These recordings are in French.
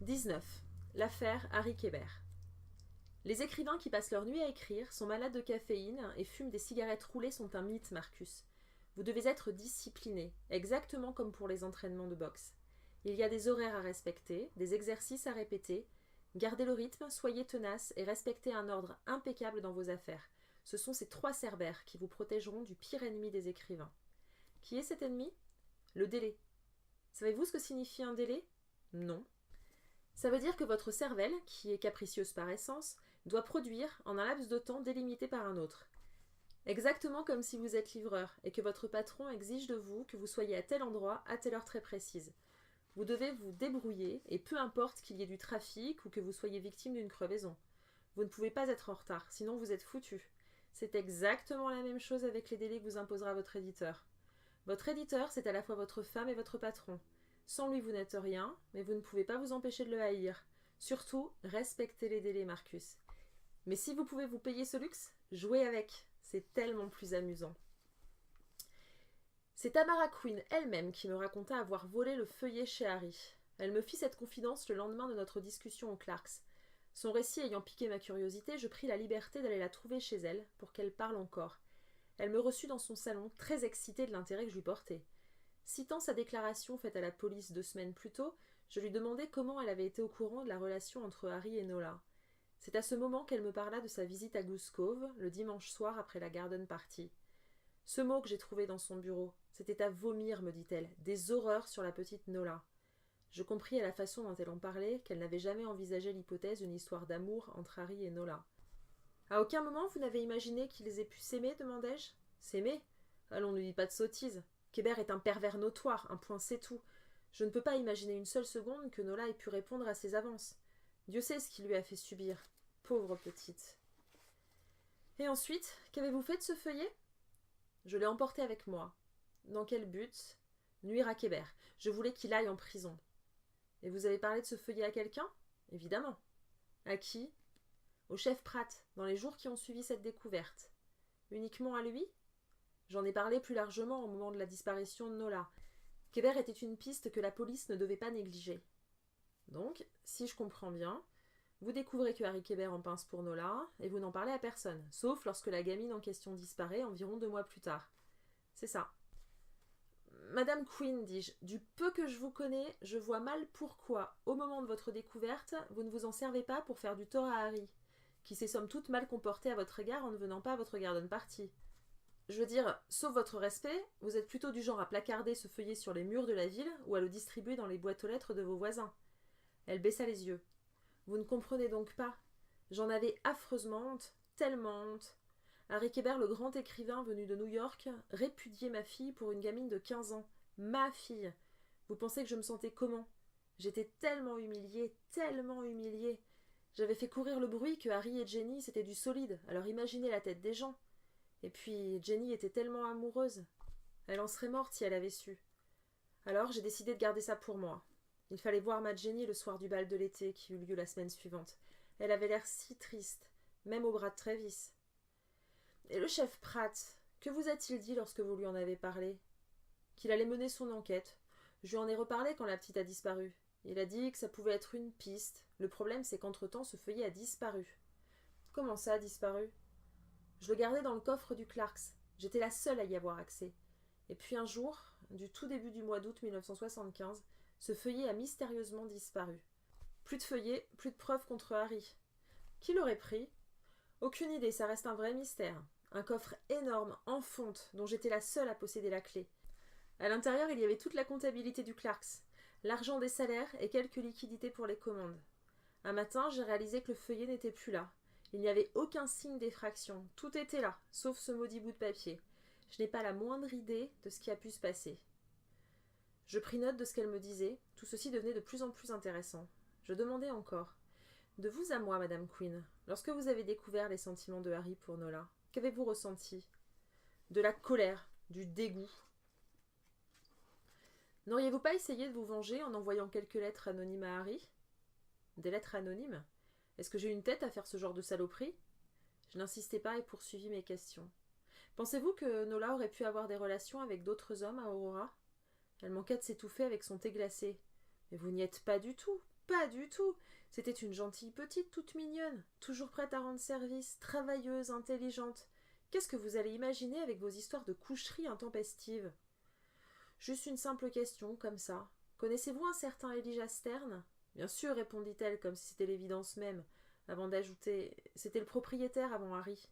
19. L'affaire Harry Kébert. Les écrivains qui passent leur nuit à écrire sont malades de caféine et fument des cigarettes roulées sont un mythe, Marcus. Vous devez être discipliné, exactement comme pour les entraînements de boxe. Il y a des horaires à respecter, des exercices à répéter. Gardez le rythme, soyez tenace et respectez un ordre impeccable dans vos affaires. Ce sont ces 3 cerbères qui vous protégeront du pire ennemi des écrivains. Qui est cet ennemi ? Le délai. Savez-vous ce que signifie un délai ? Non. Ça veut dire que votre cervelle, qui est capricieuse par essence, doit produire en un laps de temps délimité par un autre. Exactement comme si vous êtes livreur et que votre patron exige de vous que vous soyez à tel endroit à telle heure très précise. Vous devez vous débrouiller et peu importe qu'il y ait du trafic ou que vous soyez victime d'une crevaison. Vous ne pouvez pas être en retard, sinon vous êtes foutu. C'est exactement la même chose avec les délais que vous imposera votre éditeur. Votre éditeur, c'est à la fois votre femme et votre patron. Sans lui, vous n'êtes rien, mais vous ne pouvez pas vous empêcher de le haïr. Surtout, respectez les délais, Marcus. Mais si vous pouvez vous payer ce luxe, jouez avec. C'est tellement plus amusant. C'est Tamara Quinn elle-même qui me raconta avoir volé le feuillet chez Harry. Elle me fit cette confidence le lendemain de notre discussion au Clarks. Son récit ayant piqué ma curiosité, je pris la liberté d'aller la trouver chez elle pour qu'elle parle encore. Elle me reçut dans son salon, très excitée de l'intérêt que je lui portais. Citant sa déclaration faite à la police 2 semaines plus tôt, je lui demandai comment elle avait été au courant de la relation entre Harry et Nola. C'est à ce moment qu'elle me parla de sa visite à Goose Cove, le dimanche soir après la garden party. Ce mot que j'ai trouvé dans son bureau, c'était à vomir, me dit-elle, des horreurs sur la petite Nola. Je compris à la façon dont elle en parlait qu'elle n'avait jamais envisagé l'hypothèse d'une histoire d'amour entre Harry et Nola. À aucun moment vous n'avez imaginé qu'ils aient pu s'aimer, demandai-je. S'aimer ? Allons, ne dis pas de sottises. Kébert est un pervers notoire, un point c'est tout. Je ne peux pas imaginer une seule seconde que Nola ait pu répondre à ses avances. Dieu sait ce qu'il lui a fait subir. Pauvre petite. Et ensuite, qu'avez-vous fait de ce feuillet ? Je l'ai emporté avec moi. Dans quel but ? Nuire à Kébert. Je voulais qu'il aille en prison. Et vous avez parlé de ce feuillet à quelqu'un ? Évidemment. À qui ? Au chef Pratt, dans les jours qui ont suivi cette découverte. Uniquement à lui ? J'en ai parlé plus largement au moment de la disparition de Nola. Kébert était une piste que la police ne devait pas négliger. Donc, si je comprends bien, vous découvrez que Harry Kébert en pince pour Nola, et vous n'en parlez à personne, sauf lorsque la gamine en question disparaît environ 2 mois plus tard. C'est ça. Madame Quinn, dis-je, du peu que je vous connais, je vois mal pourquoi, au moment de votre découverte, vous ne vous en servez pas pour faire du tort à Harry, qui s'est somme toute mal comporté à votre égard en ne venant pas à votre garden party. Je veux dire, sauf votre respect, vous êtes plutôt du genre à placarder ce feuillet sur les murs de la ville ou à le distribuer dans les boîtes aux lettres de vos voisins. Elle baissa les yeux. Vous ne comprenez donc pas. J'en avais affreusement honte, tellement honte. Harry Kébert, le grand écrivain venu de New York, répudiait ma fille pour une gamine de 15 ans. Ma fille. Vous pensez que je me sentais comment ? J'étais tellement humiliée, tellement humiliée. J'avais fait courir le bruit que Harry et Jenny, c'était du solide, alors imaginez la tête des gens. Et puis, Jenny était tellement amoureuse. Elle en serait morte si elle avait su. Alors, j'ai décidé de garder ça pour moi. Il fallait voir ma Jenny le soir du bal de l'été qui eut lieu la semaine suivante. Elle avait l'air si triste, même au bras de Travis. Et le chef Pratt, que vous a-t-il dit lorsque vous lui en avez parlé ? Qu'il allait mener son enquête. Je lui en ai reparlé quand la petite a disparu. Il a dit que ça pouvait être une piste. Le problème, c'est qu'entre-temps, ce feuillet a disparu. Comment ça a disparu ? Je le gardais dans le coffre du Clarks. J'étais la seule à y avoir accès. Et puis un jour, du tout début du mois d'août 1975, ce feuillet a mystérieusement disparu. Plus de feuillet, plus de preuves contre Harry. Qui l'aurait pris ? Aucune idée, ça reste un vrai mystère. Un coffre énorme, en fonte, dont j'étais la seule à posséder la clé. À l'intérieur, il y avait toute la comptabilité du Clarks, l'argent des salaires et quelques liquidités pour les commandes. Un matin, j'ai réalisé que le feuillet n'était plus là. Il n'y avait aucun signe d'effraction. Tout était là, sauf ce maudit bout de papier. Je n'ai pas la moindre idée de ce qui a pu se passer. Je pris note de ce qu'elle me disait. Tout ceci devenait de plus en plus intéressant. Je demandai encore. De vous à moi, Madame Quinn, lorsque vous avez découvert les sentiments de Harry pour Nola, qu'avez-vous ressenti ? De la colère, du dégoût. N'auriez-vous pas essayé de vous venger en envoyant quelques lettres anonymes à Harry ? Des lettres anonymes ? Est-ce que j'ai une tête à faire ce genre de saloperie ? Je n'insistai pas et poursuivis mes questions. Pensez-vous que Nola aurait pu avoir des relations avec d'autres hommes à Aurora ? Elle manqua de s'étouffer avec son thé glacé. Mais vous n'y êtes pas du tout. Pas du tout. C'était une gentille petite, toute mignonne, toujours prête à rendre service, travailleuse, intelligente. Qu'est-ce que vous allez imaginer avec vos histoires de coucherie intempestives? Juste une simple question, comme ça. Connaissez-vous un certain Elijah Stern? Bien sûr, répondit-elle, comme si c'était l'évidence même, avant d'ajouter: c'était le propriétaire avant Harry.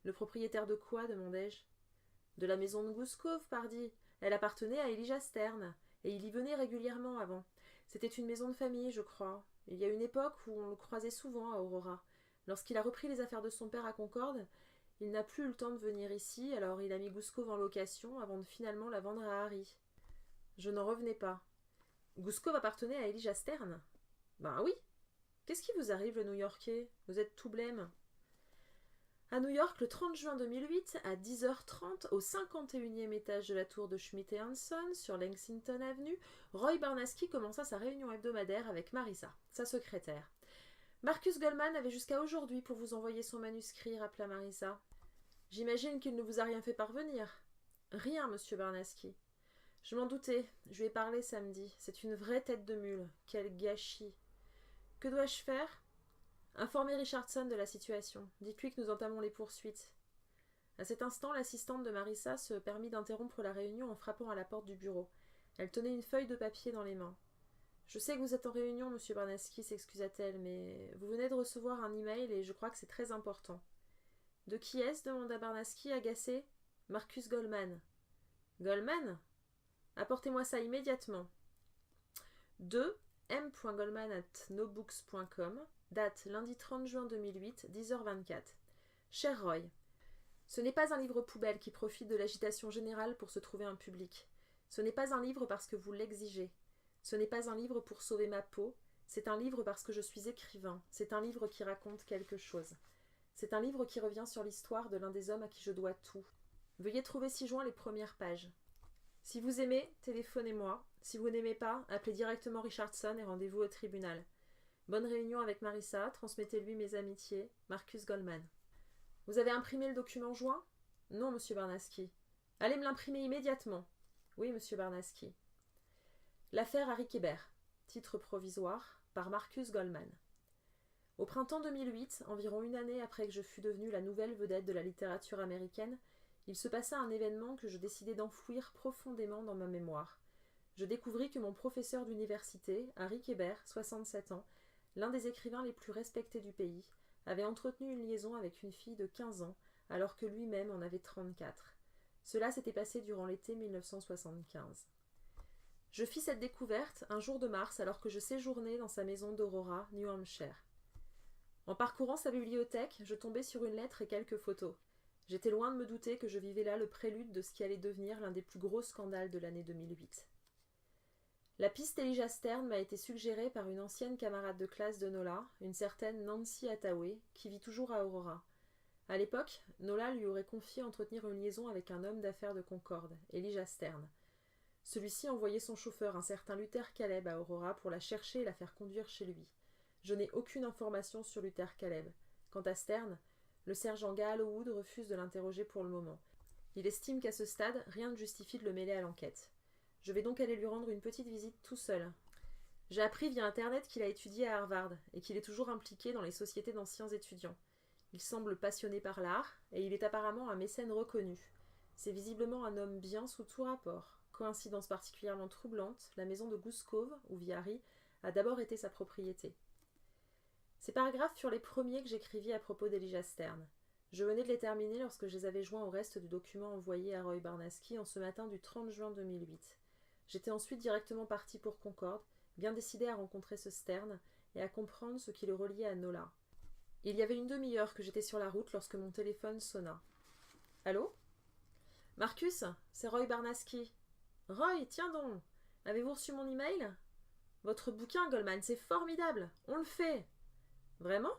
Le propriétaire de quoi? Demandai-je. De la maison de Goose Cove, pardi. Elle appartenait à Elijah Stern, et il y venait régulièrement avant. C'était une maison de famille, je crois. Il y a une époque où on le croisait souvent à Aurora. Lorsqu'il a repris les affaires de son père à Concorde, il n'a plus eu le temps de venir ici, alors il a mis Goose Cove en location avant de finalement la vendre à Harry. Je n'en revenais pas. Goose Cove appartenait à Elijah Stern? Ben oui. Qu'est-ce qui vous arrive, le New-Yorkais? Vous êtes tout blême. À New York, le 30 juin 2008, à 10h30, au 51e étage de la tour de Schmidt & Hanson, sur Lexington Avenue, Roy Barnaski commença sa réunion hebdomadaire avec Marissa, sa secrétaire. Marcus Goldman avait jusqu'à aujourd'hui pour vous envoyer son manuscrit, rappela Marissa. J'imagine qu'il ne vous a rien fait parvenir. Rien, monsieur Barnaski. Je m'en doutais, je lui ai parlé samedi. C'est une vraie tête de mule. Quel gâchis. Que dois-je faire? Informez Richardson de la situation. Dites-lui que nous entamons les poursuites. À cet instant, l'assistante de Marissa se permit d'interrompre la réunion en frappant à la porte du bureau. Elle tenait une feuille de papier dans les mains. Je sais que vous êtes en réunion, monsieur Barnaski, s'excusa-t-elle, mais vous venez de recevoir un email et je crois que c'est très important. De qui est-ce? Demanda Barnaski, agacé. Marcus Goldman. Goldman? Apportez-moi ça immédiatement. 2. m.goldman@nobooks.com. Date lundi 30 juin 2008, 10h24. Cher Roy, ce n'est pas un livre poubelle qui profite de l'agitation générale pour se trouver un public. Ce n'est pas un livre parce que vous l'exigez. Ce n'est pas un livre pour sauver ma peau. C'est un livre parce que je suis écrivain. C'est un livre qui raconte quelque chose. C'est un livre qui revient sur l'histoire de l'un des hommes à qui je dois tout. Veuillez trouver ci-joint les premières pages. Si vous aimez, téléphonez-moi. Si vous n'aimez pas, appelez directement Richardson et rendez-vous au tribunal. Bonne réunion avec Marissa, transmettez-lui mes amitiés. Marcus Goldman. Vous avez imprimé le document joint? Non, monsieur Barnaski. Allez me l'imprimer immédiatement. Oui, monsieur Barnaski. L'affaire Harry Kébert. Titre provisoire, par Marcus Goldman. Au printemps 2008, environ une année après que je fus devenue la nouvelle vedette de la littérature américaine, il se passa un événement que je décidai d'enfouir profondément dans ma mémoire. Je découvris que mon professeur d'université, Harry Kébert, 67 ans, l'un des écrivains les plus respectés du pays, avait entretenu une liaison avec une fille de 15 ans, alors que lui-même en avait 34. Cela s'était passé durant l'été 1975. Je fis cette découverte un jour de mars alors que je séjournais dans sa maison d'Aurora, New Hampshire. En parcourant sa bibliothèque, je tombai sur une lettre et quelques photos. J'étais loin de me douter que je vivais là le prélude de ce qui allait devenir l'un des plus gros scandales de l'année 2008. La piste Elijah Stern m'a été suggérée par une ancienne camarade de classe de Nola, une certaine Nancy Hathaway, qui vit toujours à Aurora. À l'époque, Nola lui aurait confié entretenir une liaison avec un homme d'affaires de Concorde, Elijah Stern. Celui-ci envoyait son chauffeur, un certain Luther Caleb, à Aurora pour la chercher et la faire conduire chez lui. Je n'ai aucune information sur Luther Caleb. Quant à Stern, le sergent Guy Hallowwood refuse de l'interroger pour le moment. Il estime qu'à ce stade, rien ne justifie de le mêler à l'enquête. Je vais donc aller lui rendre une petite visite tout seul. J'ai appris via Internet qu'il a étudié à Harvard et qu'il est toujours impliqué dans les sociétés d'anciens étudiants. Il semble passionné par l'art et il est apparemment un mécène reconnu. C'est visiblement un homme bien sous tout rapport. Coïncidence particulièrement troublante, la maison de Goose Cove, où vit Harry, a d'abord été sa propriété. Ces paragraphes furent les premiers que j'écrivis à propos d'Elijah Stern. Je venais de les terminer lorsque je les avais joints au reste du document envoyé à Roy Barnaski en ce matin du 30 juin 2008. J'étais ensuite directement partie pour Concorde, bien décidée à rencontrer ce Stern et à comprendre ce qui le reliait à Nola. Il y avait une demi-heure que j'étais sur la route lorsque mon téléphone sonna. « Allô ? Marcus, c'est Roy Barnaski. »« Roy, tiens donc, avez-vous reçu mon email ? Votre bouquin, Goldman, c'est formidable, on le fait. »« Vraiment ? » ?»«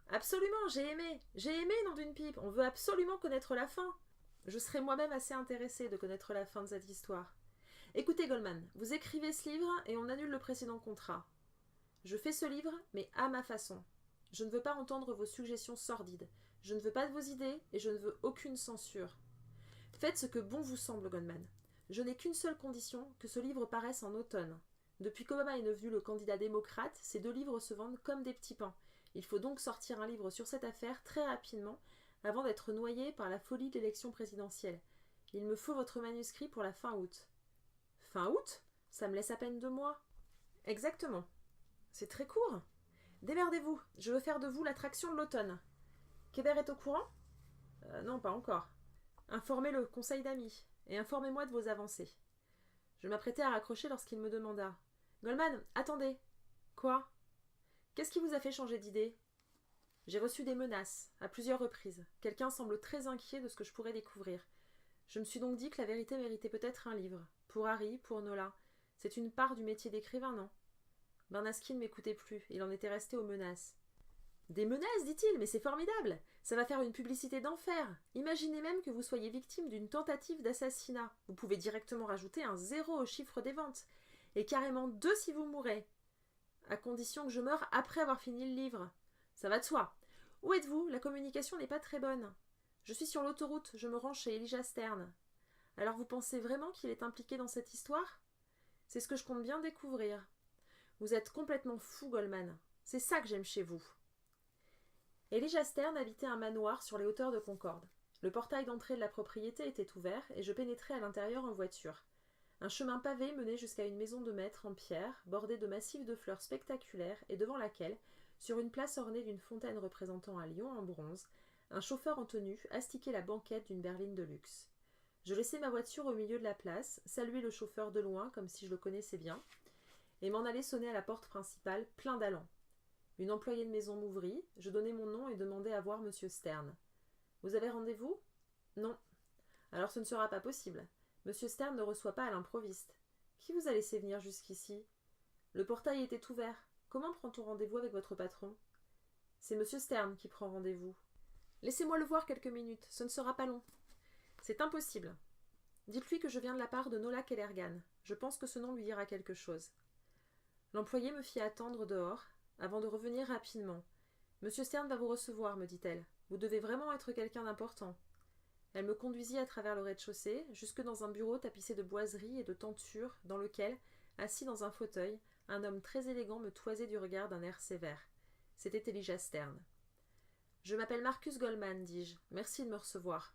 Absolument, j'ai aimé, nom d'une pipe, on veut absolument connaître la fin. » Je serais moi-même assez intéressée de connaître la fin de cette histoire. Écoutez, Goldman, vous écrivez ce livre et on annule le précédent contrat. Je fais ce livre, mais à ma façon. Je ne veux pas entendre vos suggestions sordides. Je ne veux pas de vos idées et je ne veux aucune censure. Faites ce que bon vous semble, Goldman. Je n'ai qu'une seule condition, que ce livre paraisse en automne. Depuis qu'Obama est devenu le candidat démocrate, ces 2 livres se vendent comme des petits pains. Il faut donc sortir un livre sur cette affaire très rapidement, avant d'être noyé par la folie de l'élection présidentielle. Il me faut votre manuscrit pour la fin août. Fin août ? Ça me laisse à peine 2 mois. Exactement. C'est très court. Démerdez-vous, je veux faire de vous l'attraction de l'automne. Kébert est au courant ? Non, pas encore. Informez-le, conseil d'amis, et informez-moi de vos avancées. Je m'apprêtais à raccrocher lorsqu'il me demanda. Goldman, attendez. Quoi ? Qu'est-ce qui vous a fait changer d'idée ? J'ai reçu des menaces, à plusieurs reprises. Quelqu'un semble très inquiet de ce que je pourrais découvrir. Je me suis donc dit que la vérité méritait peut-être un livre. Pour Harry, pour Nola. C'est une part du métier d'écrivain, non ? Bernaskin ne m'écoutait plus, il en était resté aux menaces. Des menaces, dit-il, mais c'est formidable. Ça va faire une publicité d'enfer. Imaginez même que vous soyez victime d'une tentative d'assassinat. Vous pouvez directement rajouter un 0 au chiffre des ventes. Et carrément 2 si vous mourrez. À condition que je meure après avoir fini le livre. Ça va de soi. Où êtes-vous ? La communication n'est pas très bonne. Je suis sur l'autoroute, je me rends chez Elijah Stern. Alors vous pensez vraiment qu'il est impliqué dans cette histoire ? C'est ce que je compte bien découvrir. Vous êtes complètement fou, Goldman. C'est ça que j'aime chez vous. Elijah Stern habitait un manoir sur les hauteurs de Concorde. Le portail d'entrée de la propriété était ouvert et je pénétrais à l'intérieur en voiture. Un chemin pavé menait jusqu'à une maison de maître en pierre, bordée de massifs de fleurs spectaculaires et devant laquelle, sur une place ornée d'une fontaine représentant un lion en bronze, un chauffeur en tenue astiquait la banquette d'une berline de luxe. Je laissai ma voiture au milieu de la place, saluai le chauffeur de loin comme si je le connaissais bien, et m'en allai sonner à la porte principale, plein d'allant. Une employée de maison m'ouvrit, je donnai mon nom et demandai à voir M. Stern. « Vous avez rendez-vous » ? « Non. »« Alors ce ne sera pas possible. M. Stern ne reçoit pas à l'improviste. Qui vous a laissé venir jusqu'ici ? Le portail était ouvert. Comment prend-on rendez-vous avec votre patron ? C'est M. Stern qui prend rendez-vous. Laissez-moi le voir quelques minutes, ce ne sera pas long. C'est impossible. Dites-lui que je viens de la part de Nola Kellergan. Je pense que ce nom lui dira quelque chose. L'employé me fit attendre dehors, avant de revenir rapidement. Monsieur Stern va vous recevoir, me dit-elle. Vous devez vraiment être quelqu'un d'important. Elle me conduisit à travers le rez-de-chaussée, jusque dans un bureau tapissé de boiseries et de tentures, dans lequel, assis dans un fauteuil, un homme très élégant me toisait du regard d'un air sévère. C'était Elijah Stern. Je m'appelle Marcus Goldman, dis-je. Merci de me recevoir.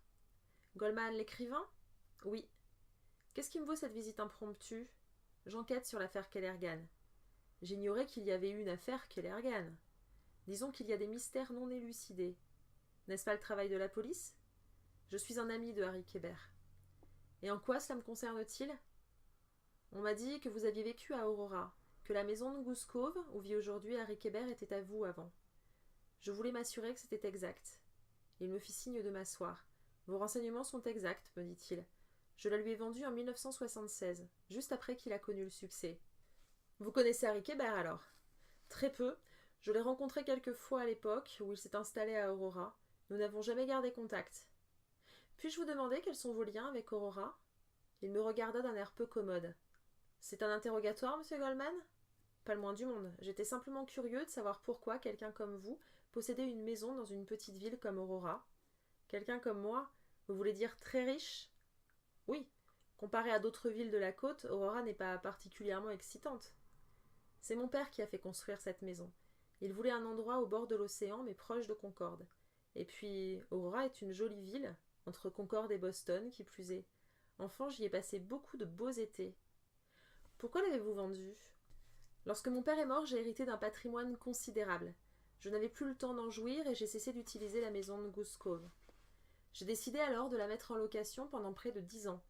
Goldman, l'écrivain ? Oui. Qu'est-ce qui me vaut cette visite impromptue ? J'enquête sur l'affaire Kellergan. J'ignorais qu'il y avait eu une affaire Kellergan. Disons qu'il y a des mystères non élucidés. N'est-ce pas le travail de la police ? Je suis un ami de Harry Kébert. Et en quoi cela me concerne-t-il ? On m'a dit que vous aviez vécu à Aurora, que la maison de Goose Cove, où vit aujourd'hui Harry Kébert, était à vous avant. Je voulais m'assurer que c'était exact. Il me fit signe de m'asseoir. Vos renseignements sont exacts, me dit-il. Je la lui ai vendue en 1976, juste après qu'il a connu le succès. Vous connaissez Harry Kébert alors ? Très peu. Je l'ai rencontré quelques fois à l'époque où il s'est installé à Aurora. Nous n'avons jamais gardé contact. Puis-je vous demander quels sont vos liens avec Aurora ? Il me regarda d'un air peu commode. C'est un interrogatoire, monsieur Goldman ? Pas le moins du monde. J'étais simplement curieux de savoir pourquoi quelqu'un comme vous possédait une maison dans une petite ville comme Aurora. Quelqu'un comme moi, vous voulez dire très riche ? Oui. Comparé à d'autres villes de la côte, Aurora n'est pas particulièrement excitante. C'est mon père qui a fait construire cette maison. Il voulait un endroit au bord de l'océan, mais proche de Concorde. Et puis, Aurora est une jolie ville, entre Concorde et Boston, qui plus est. Enfant, j'y ai passé beaucoup de beaux étés. Pourquoi l'avez-vous vendue ? Lorsque mon père est mort, j'ai hérité d'un patrimoine considérable. Je n'avais plus le temps d'en jouir et j'ai cessé d'utiliser la maison de Goose Cove. J'ai décidé alors de la mettre en location pendant près de 10 ans.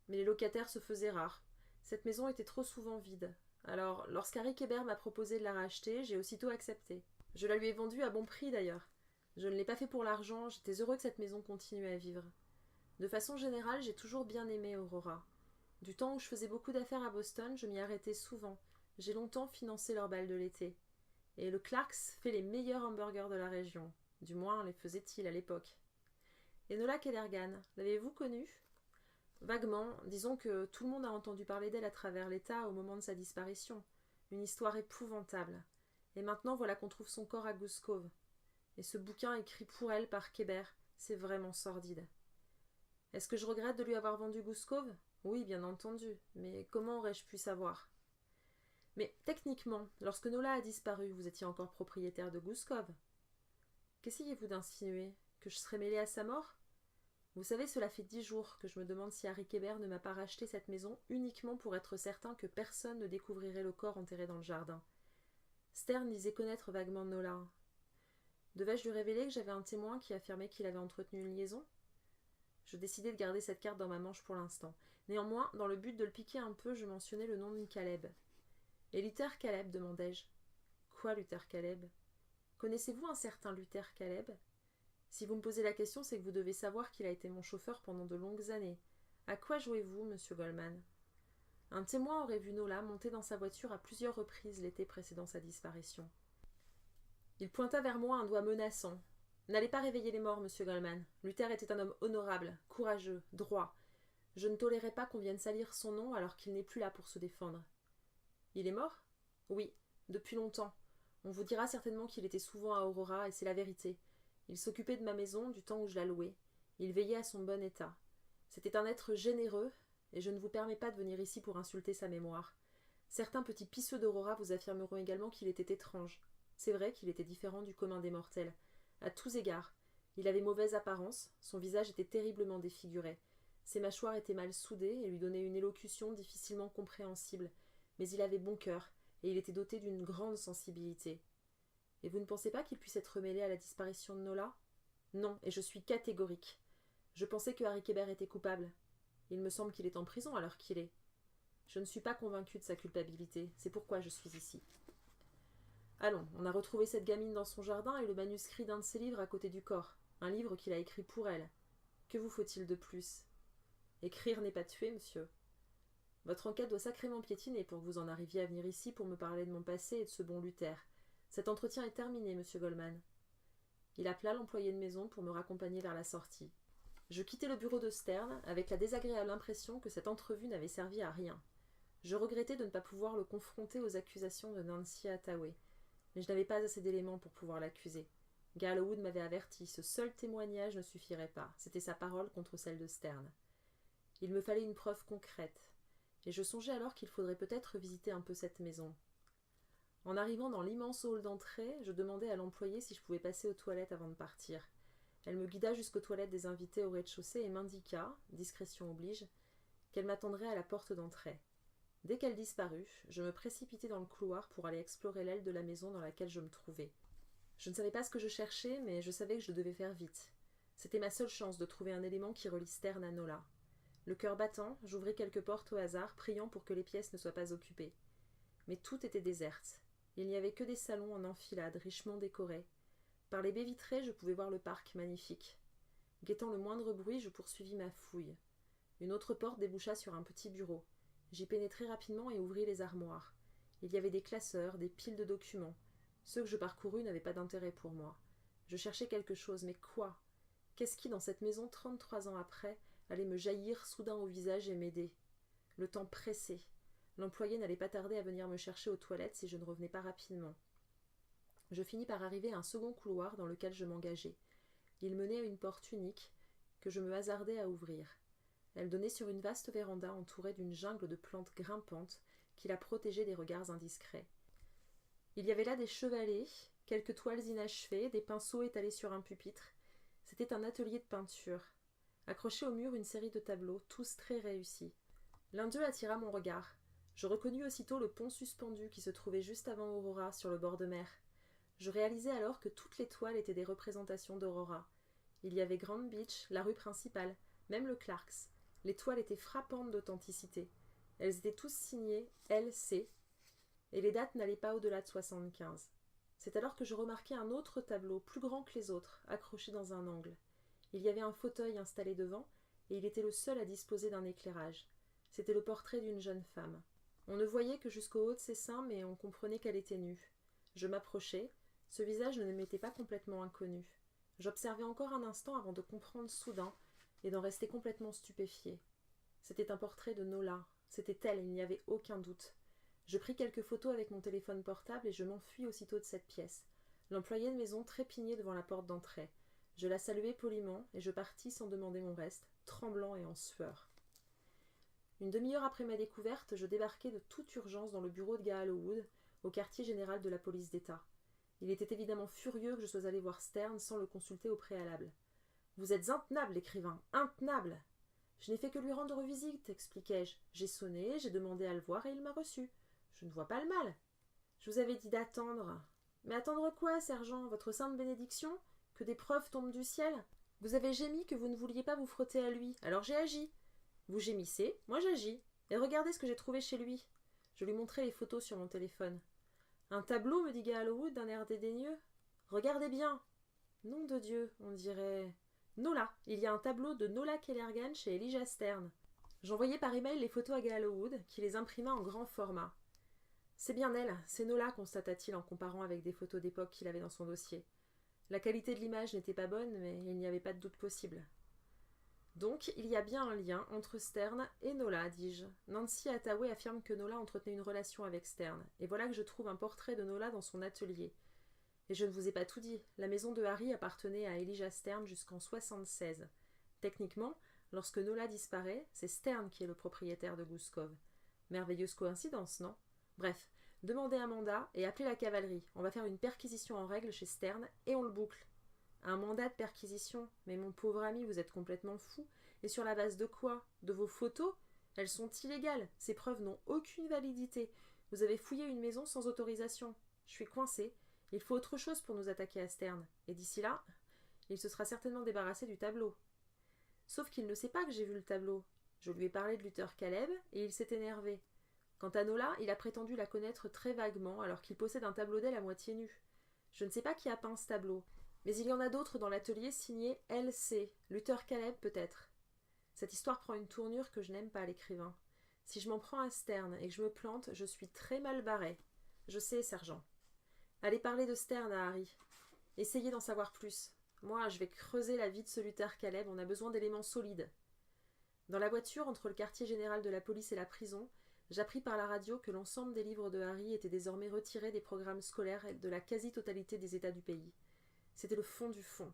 Mais les locataires se faisaient rares. Cette maison était trop souvent vide. Alors, lorsqu'Harry Kébert m'a proposé de la racheter, j'ai aussitôt accepté. Je la lui ai vendue à bon prix d'ailleurs. Je ne l'ai pas fait pour l'argent, j'étais heureux que cette maison continue à vivre. De façon générale, j'ai toujours bien aimé Aurora. Du temps où je faisais beaucoup d'affaires à Boston, je m'y arrêtais souvent. J'ai longtemps financé leur bal de l'été. Et le Clarks fait les meilleurs hamburgers de la région. Du moins, les faisait-il à l'époque. Enola Kellergan, l'avez-vous connue ? Vaguement, disons que tout le monde a entendu parler d'elle à travers l'État au moment de sa disparition. Une histoire épouvantable. Et maintenant, voilà qu'on trouve son corps à Goose Cove. Et ce bouquin écrit pour elle par Kébert, c'est vraiment sordide. Est-ce que je regrette de lui avoir vendu Goose Cove ? Oui, bien entendu, mais comment aurais-je pu savoir ? Mais techniquement, lorsque Nola a disparu, vous étiez encore propriétaire de Gouskov. Qu'essayez-vous d'insinuer? Que je serais mêlée à sa mort? Vous savez, cela fait 10 jours que je me demande si Harry Kéber ne m'a pas racheté cette maison uniquement pour être certain que personne ne découvrirait le corps enterré dans le jardin. Stern disait connaître vaguement Nola. Devais-je lui révéler que j'avais un témoin qui affirmait qu'il avait entretenu une liaison? Je décidai de garder cette carte dans ma manche pour l'instant. Néanmoins, dans le but de le piquer un peu, je mentionnai le nom d'une Caleb. Et Luther Caleb, demandai-je. Quoi, Luther Caleb? Connaissez-vous un certain Luther Caleb? Si vous me posez la question, c'est que vous devez savoir qu'il a été mon chauffeur pendant de longues années. À quoi jouez-vous, monsieur Goldman? Un témoin aurait vu Nola monter dans sa voiture à plusieurs reprises l'été précédant sa disparition. Il pointa vers moi un doigt menaçant. N'allez pas réveiller les morts, monsieur Goldman. Luther était un homme honorable, courageux, droit. Je ne tolérais pas qu'on vienne salir son nom alors qu'il n'est plus là pour se défendre. Il est mort? Oui, depuis longtemps. On vous dira certainement qu'il était souvent à Aurora, et c'est la vérité. Il s'occupait de ma maison du temps où je la louais. Il veillait à son bon état. C'était un être généreux, et je ne vous permets pas de venir ici pour insulter sa mémoire. Certains petits pisseux d'Aurora vous affirmeront également qu'il était étrange. C'est vrai qu'il était différent du commun des mortels. À tous égards. Il avait mauvaise apparence, son visage était terriblement défiguré. Ses mâchoires étaient mal soudées et lui donnaient une élocution difficilement compréhensible. Mais il avait bon cœur, et il était doté d'une grande sensibilité. Et vous ne pensez pas qu'il puisse être mêlé à la disparition de Nola? Non, et je suis catégorique. Je pensais que Harry Kéber était coupable. Il me semble qu'il est en prison à l'heure qu'il est. Je ne suis pas convaincue de sa culpabilité, c'est pourquoi je suis ici. Allons, on a retrouvé cette gamine dans son jardin et le manuscrit d'un de ses livres à côté du corps, un livre qu'il a écrit pour elle. Que vous faut-il de plus? Écrire n'est pas tuer, monsieur. Votre enquête doit sacrément piétiner pour que vous en arriviez à venir ici pour me parler de mon passé et de ce bon Luther. Cet entretien est terminé, monsieur Goldman. Il appela l'employé de maison pour me raccompagner vers la sortie. Je quittai le bureau de Stern avec la désagréable impression que cette entrevue n'avait servi à rien. Je regrettais de ne pas pouvoir le confronter aux accusations de Nancy Hathaway, mais je n'avais pas assez d'éléments pour pouvoir l'accuser. Gallowwood m'avait averti, ce seul témoignage ne suffirait pas, c'était sa parole contre celle de Stern. Il me fallait une preuve concrète, et je songeais alors qu'il faudrait peut-être visiter un peu cette maison. En arrivant dans l'immense hall d'entrée, je demandai à l'employée si je pouvais passer aux toilettes avant de partir. Elle me guida jusqu'aux toilettes des invités au rez-de-chaussée et m'indiqua, discrétion oblige, qu'elle m'attendrait à la porte d'entrée. Dès qu'elle disparut, je me précipitai dans le couloir pour aller explorer l'aile de la maison dans laquelle je me trouvais. Je ne savais pas ce que je cherchais, mais je savais que je devais faire vite. C'était ma seule chance de trouver un élément qui relie Stern à Nola. Le cœur battant, j'ouvris quelques portes au hasard, priant pour que les pièces ne soient pas occupées. Mais toutes étaient désertes. Il n'y avait que des salons en enfilade, richement décorés. Par les baies vitrées, je pouvais voir le parc magnifique. Guettant le moindre bruit, je poursuivis ma fouille. Une autre porte déboucha sur un petit bureau. J'y pénétrai rapidement et ouvris les armoires. Il y avait des classeurs, des piles de documents. Ceux que je parcourus n'avaient pas d'intérêt pour moi. Je cherchais quelque chose, mais quoi? Qu'est-ce qui, dans cette maison, 33 ans après, allait me jaillir soudain au visage et m'aider? Le temps pressait. L'employé n'allait pas tarder à venir me chercher aux toilettes si je ne revenais pas rapidement. Je finis par arriver à un second couloir dans lequel je m'engageai. Il menait à une porte unique que je me hasardai à ouvrir. Elle donnait sur une vaste véranda entourée d'une jungle de plantes grimpantes qui la protégeaient des regards indiscrets. Il y avait là des chevalets, quelques toiles inachevées, des pinceaux étalés sur un pupitre. C'était un atelier de peinture. Accroché au mur une série de tableaux, tous très réussis. L'un d'eux attira mon regard. Je reconnus aussitôt le pont suspendu qui se trouvait juste avant Aurora, sur le bord de mer. Je réalisai alors que toutes les toiles étaient des représentations d'Aurora. Il y avait Grand Beach, la rue principale, même le Clarks. Les toiles étaient frappantes d'authenticité. Elles étaient tous signées L.C. et les dates n'allaient pas au-delà de 75. C'est alors que je remarquai un autre tableau, plus grand que les autres, accroché dans un angle. Il y avait un fauteuil installé devant, et il était le seul à disposer d'un éclairage. C'était le portrait d'une jeune femme. On ne voyait que jusqu'au haut de ses seins, mais on comprenait qu'elle était nue. Je m'approchai. Ce visage ne m'était pas complètement inconnu. J'observai encore un instant avant de comprendre soudain et d'en rester complètement stupéfié. C'était un portrait de Nola. C'était elle, il n'y avait aucun doute. Je pris quelques photos avec mon téléphone portable et je m'enfuis aussitôt de cette pièce. L'employé de maison trépignait devant la porte d'entrée. Je la saluai poliment et je partis sans demander mon reste, tremblant et en sueur. Une demi-heure après ma découverte, je débarquai de toute urgence dans le bureau de Gallowwood, au quartier général de la police d'État. Il était évidemment furieux que je sois allé voir Stern sans le consulter au préalable. « Vous êtes intenable, écrivain, intenable !»« Je n'ai fait que lui rendre visite, expliquai-je. J'ai sonné, j'ai demandé à le voir et il m'a reçu. Je ne vois pas le mal. Je vous avais dit d'attendre. Mais attendre quoi, sergent? Votre sainte bénédiction? Que des preuves tombent du ciel? Vous avez gémi que vous ne vouliez pas vous frotter à lui, alors j'ai agi. Vous gémissez, moi j'agis. Et regardez ce que j'ai trouvé chez lui. Je lui montrai les photos sur mon téléphone. Un tableau, me dit Gallowwood d'un air dédaigneux. Regardez bien. Nom de Dieu, on dirait. Nola, il y a un tableau de Nola Kellergan chez Elijah Stern. J'envoyai par email les photos à Gallowwood, qui les imprima en grand format. C'est bien elle, c'est Nola, constata-t-il en comparant avec des photos d'époque qu'il avait dans son dossier. La qualité de l'image n'était pas bonne, mais il n'y avait pas de doute possible. Donc, il y a bien un lien entre Stern et Nola, dis-je. Nancy Hathaway affirme que Nola entretenait une relation avec Stern, et voilà que je trouve un portrait de Nola dans son atelier. Et je ne vous ai pas tout dit, la maison de Harry appartenait à Elijah Stern jusqu'en 1976. Techniquement, lorsque Nola disparaît, c'est Stern qui est le propriétaire de Goose Cove. Merveilleuse coïncidence, non? Bref, demandez un mandat et appelez la cavalerie. On va faire une perquisition en règle chez Stern et on le boucle. Un mandat de perquisition? Mais mon pauvre ami, vous êtes complètement fou. Et sur la base de quoi? De vos photos? Elles sont illégales. Ces preuves n'ont aucune validité. Vous avez fouillé une maison sans autorisation. Je suis coincé. Il faut autre chose pour nous attaquer à Stern. Et d'ici là, il se sera certainement débarrassé du tableau. Sauf qu'il ne sait pas que j'ai vu le tableau. Je lui ai parlé de Luther Caleb et il s'est énervé. Quant à Nola, il a prétendu la connaître très vaguement alors qu'il possède un tableau d'elle à moitié nu. Je ne sais pas qui a peint ce tableau, mais il y en a d'autres dans l'atelier signés L.C., Luther Caleb peut-être. Cette histoire prend une tournure que je n'aime pas, l'écrivain. Si je m'en prends à Stern et que je me plante, je suis très mal barré. Je sais, sergent. Allez parler de Stern à Harry. Essayez d'en savoir plus. Moi, je vais creuser la vie de ce Luther Caleb, on a besoin d'éléments solides. Dans la voiture, entre le quartier général de la police et la prison, j'appris par la radio que l'ensemble des livres de Harry étaient désormais retirés des programmes scolaires de la quasi-totalité des États du pays. C'était le fond du fond.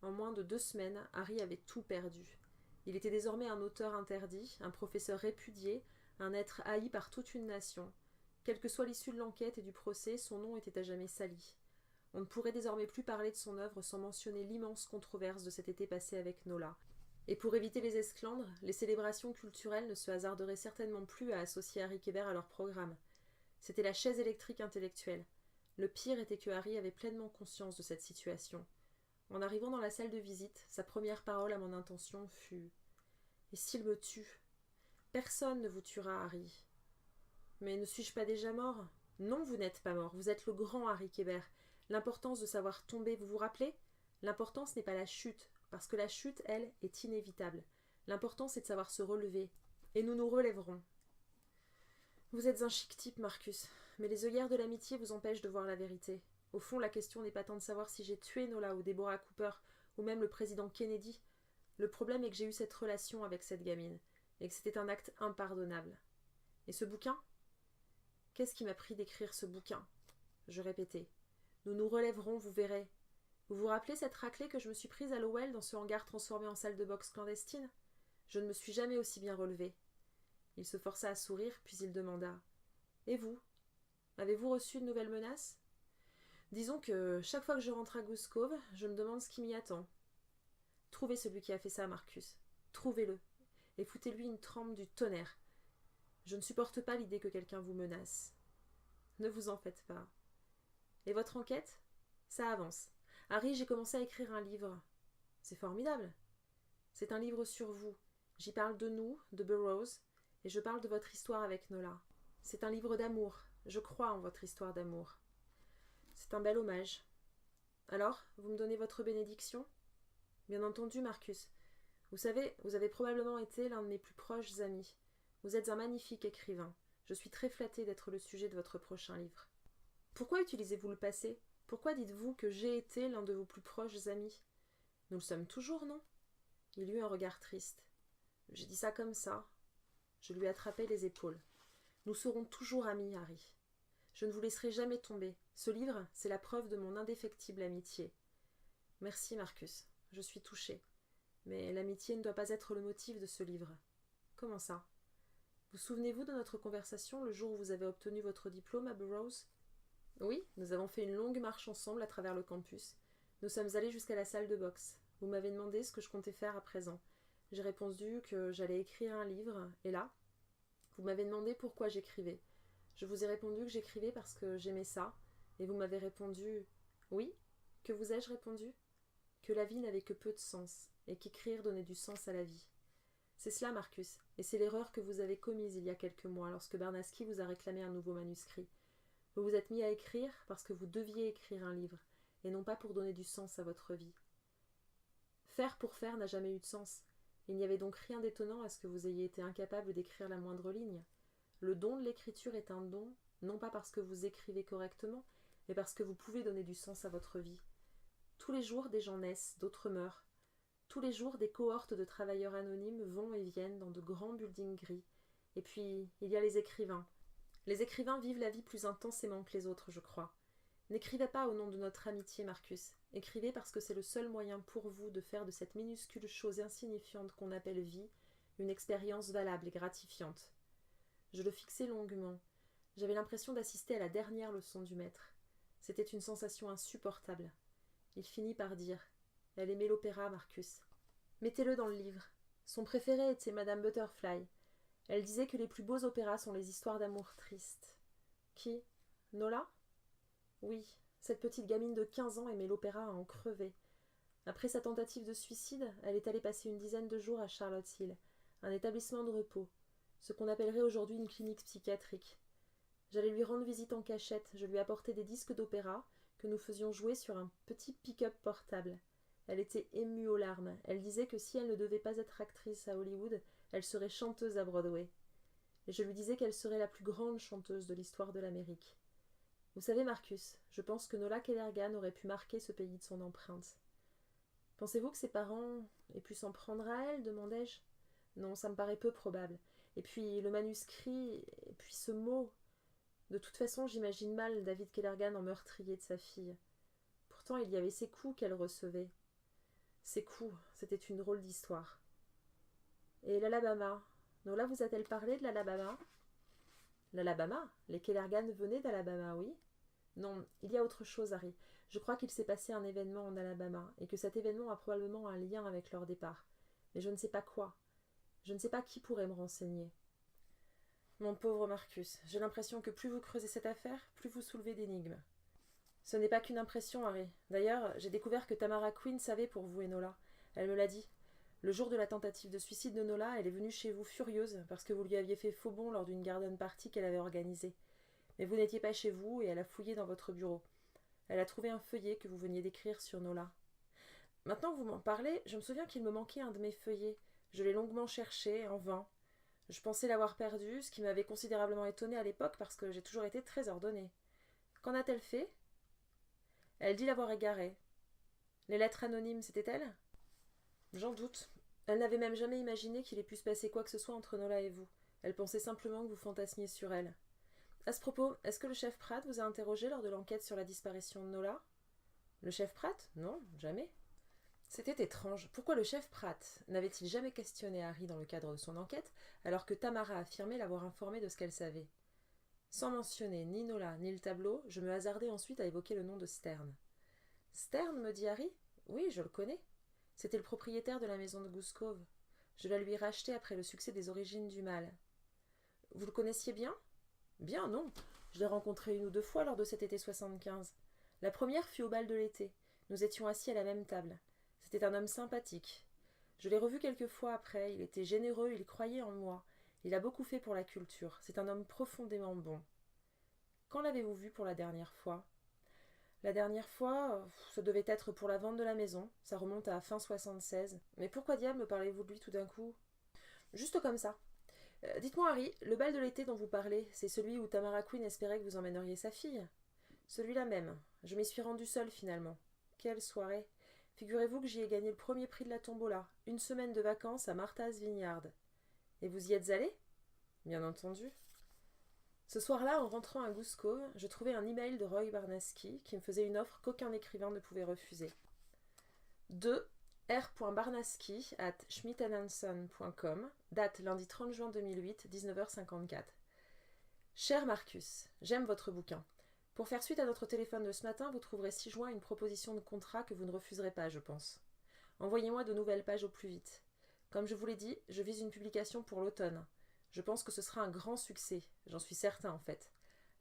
En moins de 2 semaines, Harry avait tout perdu. Il était désormais un auteur interdit, un professeur répudié, un être haï par toute une nation. Quelle que soit l'issue de l'enquête et du procès, son nom était à jamais sali. On ne pourrait désormais plus parler de son œuvre sans mentionner l'immense controverse de cet été passé avec Nola. Et pour éviter les esclandres, les célébrations culturelles ne se hasarderaient certainement plus à associer Harry Kéber à leur programme. C'était la chaise électrique intellectuelle. Le pire était que Harry avait pleinement conscience de cette situation. En arrivant dans la salle de visite, sa première parole à mon intention fut « Et s'il me tue ?»« Personne ne vous tuera, Harry. »« Mais ne suis-je pas déjà mort ?»« Non, vous n'êtes pas mort, vous êtes le grand Harry Kéber. L'importance de savoir tomber, vous vous rappelez? L'importance n'est pas la chute, parce que la chute, elle, est inévitable. L'important, c'est de savoir se relever. Et nous nous relèverons. Vous êtes un chic type, Marcus, mais les œillères de l'amitié vous empêchent de voir la vérité. Au fond, la question n'est pas tant de savoir si j'ai tué Nola ou Deborah Cooper, ou même le président Kennedy. Le problème est que j'ai eu cette relation avec cette gamine, et que c'était un acte impardonnable. Et ce bouquin? Qu'est-ce qui m'a pris d'écrire ce bouquin? Je répétais. Nous nous relèverons, vous verrez. Vous vous rappelez cette raclée que je me suis prise à Lowell dans ce hangar transformé en salle de boxe clandestine? Je ne me suis jamais aussi bien relevée. Il se força à sourire, puis il demanda « Et vous? Avez-vous reçu de nouvelles menaces ?» Disons que chaque fois que je rentre à Goose Cove, je me demande ce qui m'y attend. Trouvez celui qui a fait ça, Marcus. Trouvez-le. Et foutez-lui une trempe du tonnerre. Je ne supporte pas l'idée que quelqu'un vous menace. Ne vous en faites pas. Et votre enquête? Ça avance. Harry, j'ai commencé à écrire un livre. C'est formidable. C'est un livre sur vous. J'y parle de nous, de Burroughs, et je parle de votre histoire avec Nola. C'est un livre d'amour. Je crois en votre histoire d'amour. C'est un bel hommage. Alors, vous me donnez votre bénédiction? Bien entendu, Marcus. Vous savez, vous avez probablement été l'un de mes plus proches amis. Vous êtes un magnifique écrivain. Je suis très flattée d'être le sujet de votre prochain livre. Pourquoi utilisez-vous le passé? Pourquoi dites-vous que j'ai été l'un de vos plus proches amis? Nous le sommes toujours, non? Il eut un regard triste. J'ai dit ça comme ça. Je lui attrapai les épaules. Nous serons toujours amis, Harry. Je ne vous laisserai jamais tomber. Ce livre, c'est la preuve de mon indéfectible amitié. Merci, Marcus. Je suis touchée. Mais l'amitié ne doit pas être le motif de ce livre. Comment ça? Vous souvenez-vous de notre conversation le jour où vous avez obtenu votre diplôme à Burroughs ? Oui, nous avons fait une longue marche ensemble à travers le campus. Nous sommes allés jusqu'à la salle de boxe. Vous m'avez demandé ce que je comptais faire à présent. J'ai répondu que j'allais écrire un livre, et là, vous m'avez demandé pourquoi j'écrivais. Je vous ai répondu que j'écrivais parce que j'aimais ça, et vous m'avez répondu « Oui ». Que vous ai-je répondu ? Que la vie n'avait que peu de sens, et qu'écrire donnait du sens à la vie. C'est cela, Marcus, et c'est l'erreur que vous avez commise il y a quelques mois, lorsque Bernasky vous a réclamé un nouveau manuscrit. Vous vous êtes mis à écrire parce que vous deviez écrire un livre, et non pas pour donner du sens à votre vie. Faire pour faire n'a jamais eu de sens. Il n'y avait donc rien d'étonnant à ce que vous ayez été incapable d'écrire la moindre ligne. Le don de l'écriture est un don, non pas parce que vous écrivez correctement, mais parce que vous pouvez donner du sens à votre vie. Tous les jours, des gens naissent, d'autres meurent. Tous les jours, des cohortes de travailleurs anonymes vont et viennent dans de grands buildings gris. Et puis, il y a les écrivains. Les écrivains vivent la vie plus intensément que les autres, je crois. N'écrivez pas au nom de notre amitié, Marcus. Écrivez parce que c'est le seul moyen pour vous de faire de cette minuscule chose insignifiante qu'on appelle vie une expérience valable et gratifiante. Je le fixai longuement. J'avais l'impression d'assister à la dernière leçon du maître. C'était une sensation insupportable. Il finit par dire « Elle aimait l'opéra, Marcus. Mettez-le dans le livre. » Son préféré était Madame Butterfly. Elle disait que les plus beaux opéras sont les histoires d'amour tristes. Qui ? Nola ? Oui, cette petite gamine de 15 ans aimait l'opéra à en crever. Après sa tentative de suicide, elle est allée passer une dizaine de jours à Charlotte Hill, un établissement de repos, ce qu'on appellerait aujourd'hui une clinique psychiatrique. J'allais lui rendre visite en cachette, je lui apportais des disques d'opéra que nous faisions jouer sur un petit pick-up portable. Elle était émue aux larmes. Elle disait que si elle ne devait pas être actrice à Hollywood, elle serait chanteuse à Broadway. Et je lui disais qu'elle serait la plus grande chanteuse de l'histoire de l'Amérique. Vous savez, Marcus, je pense que Nola Kellergan aurait pu marquer ce pays de son empreinte. Pensez-vous que ses parents aient pu s'en prendre à elle, demandai-je. Non, ça me paraît peu probable. Et puis le manuscrit, et puis ce mot. De toute façon, j'imagine mal David Kellergan en meurtrier de sa fille. Pourtant, il y avait ces coups qu'elle recevait. Ces coups, c'était une drôle d'histoire. Et l'Alabama, Nola vous a-t-elle parlé de l'Alabama ? L'Alabama ? Les Kellergan venaient d'Alabama, oui ? Non, il y a autre chose, Harry. Je crois qu'il s'est passé un événement en Alabama, et que cet événement a probablement un lien avec leur départ. Mais je ne sais pas quoi. Je ne sais pas qui pourrait me renseigner. Mon pauvre Marcus, j'ai l'impression que plus vous creusez cette affaire, plus vous soulevez d'énigmes. Ce n'est pas qu'une impression, Harry. D'ailleurs, j'ai découvert que Tamara Quinn savait pour vous et Nola. Elle me l'a dit. Le jour de la tentative de suicide de Nola, elle est venue chez vous furieuse parce que vous lui aviez fait faux bond lors d'une garden party qu'elle avait organisée. Mais vous n'étiez pas chez vous et elle a fouillé dans votre bureau. Elle a trouvé un feuillet que vous veniez d'écrire sur Nola. Maintenant que vous m'en parlez, je me souviens qu'il me manquait un de mes feuillets. Je l'ai longuement cherché, en vain. Je pensais l'avoir perdu, ce qui m'avait considérablement étonnée à l'époque parce que j'ai toujours été très ordonnée. Qu'en a-t-elle fait ? Elle dit l'avoir égaré. Les lettres anonymes, c'était elle ? J'en doute. Elle n'avait même jamais imaginé qu'il ait pu se passer quoi que ce soit entre Nola et vous. Elle pensait simplement que vous fantasmiez sur elle. À ce propos, est-ce que le chef Pratt vous a interrogé lors de l'enquête sur la disparition de Nola ? Le chef Pratt ? Non, jamais. C'était étrange. Pourquoi le chef Pratt n'avait-il jamais questionné Harry dans le cadre de son enquête, alors que Tamara affirmait l'avoir informé de ce qu'elle savait ? Sans mentionner ni Nola ni le tableau, je me hasardai ensuite à évoquer le nom de Stern. Stern, me dit Harry ? Oui, je le connais. C'était le propriétaire de la maison de Goose Cove. Je la lui ai rachetée après le succès des Origines du Mal. Vous le connaissiez bien ? Bien, non. Je l'ai rencontré 1 ou 2 fois lors de cet été 75. La première fut au bal de l'été. Nous étions assis à la même table. C'était un homme sympathique. Je l'ai revu quelques fois après. Il était généreux, il croyait en moi. Il a beaucoup fait pour la culture. C'est un homme profondément bon. Quand l'avez-vous vu pour la dernière fois ? La dernière fois, ça devait être pour la vente de la maison. Ça remonte à fin 76. Mais pourquoi diable me parlez-vous de lui tout d'un coup ? Juste comme ça. Dites-moi, Harry, le bal de l'été dont vous parlez, c'est celui où Tamara Quinn espérait que vous emmèneriez sa fille ? Celui-là même. Je m'y suis rendue seule finalement. Quelle soirée ! Figurez-vous que j'y ai gagné le premier prix de la tombola. 1 semaine de vacances à Martha's Vineyard. Et vous y êtes allé ? Bien entendu. Ce soir-là, en rentrant à Goose Cove, je trouvai un email de Roy Barnasky qui me faisait une offre qu'aucun écrivain ne pouvait refuser. 2 r.barnaski@schmidtandhanson.com, date lundi 30 juin 2008, 19h54. Cher Marcus, j'aime votre bouquin. Pour faire suite à notre téléphone de ce matin, vous trouverez ci-joint une proposition de contrat que vous ne refuserez pas, je pense. Envoyez-moi de nouvelles pages au plus vite. Comme je vous l'ai dit, je vise une publication pour l'automne. Je pense que ce sera un grand succès, j'en suis certain en fait.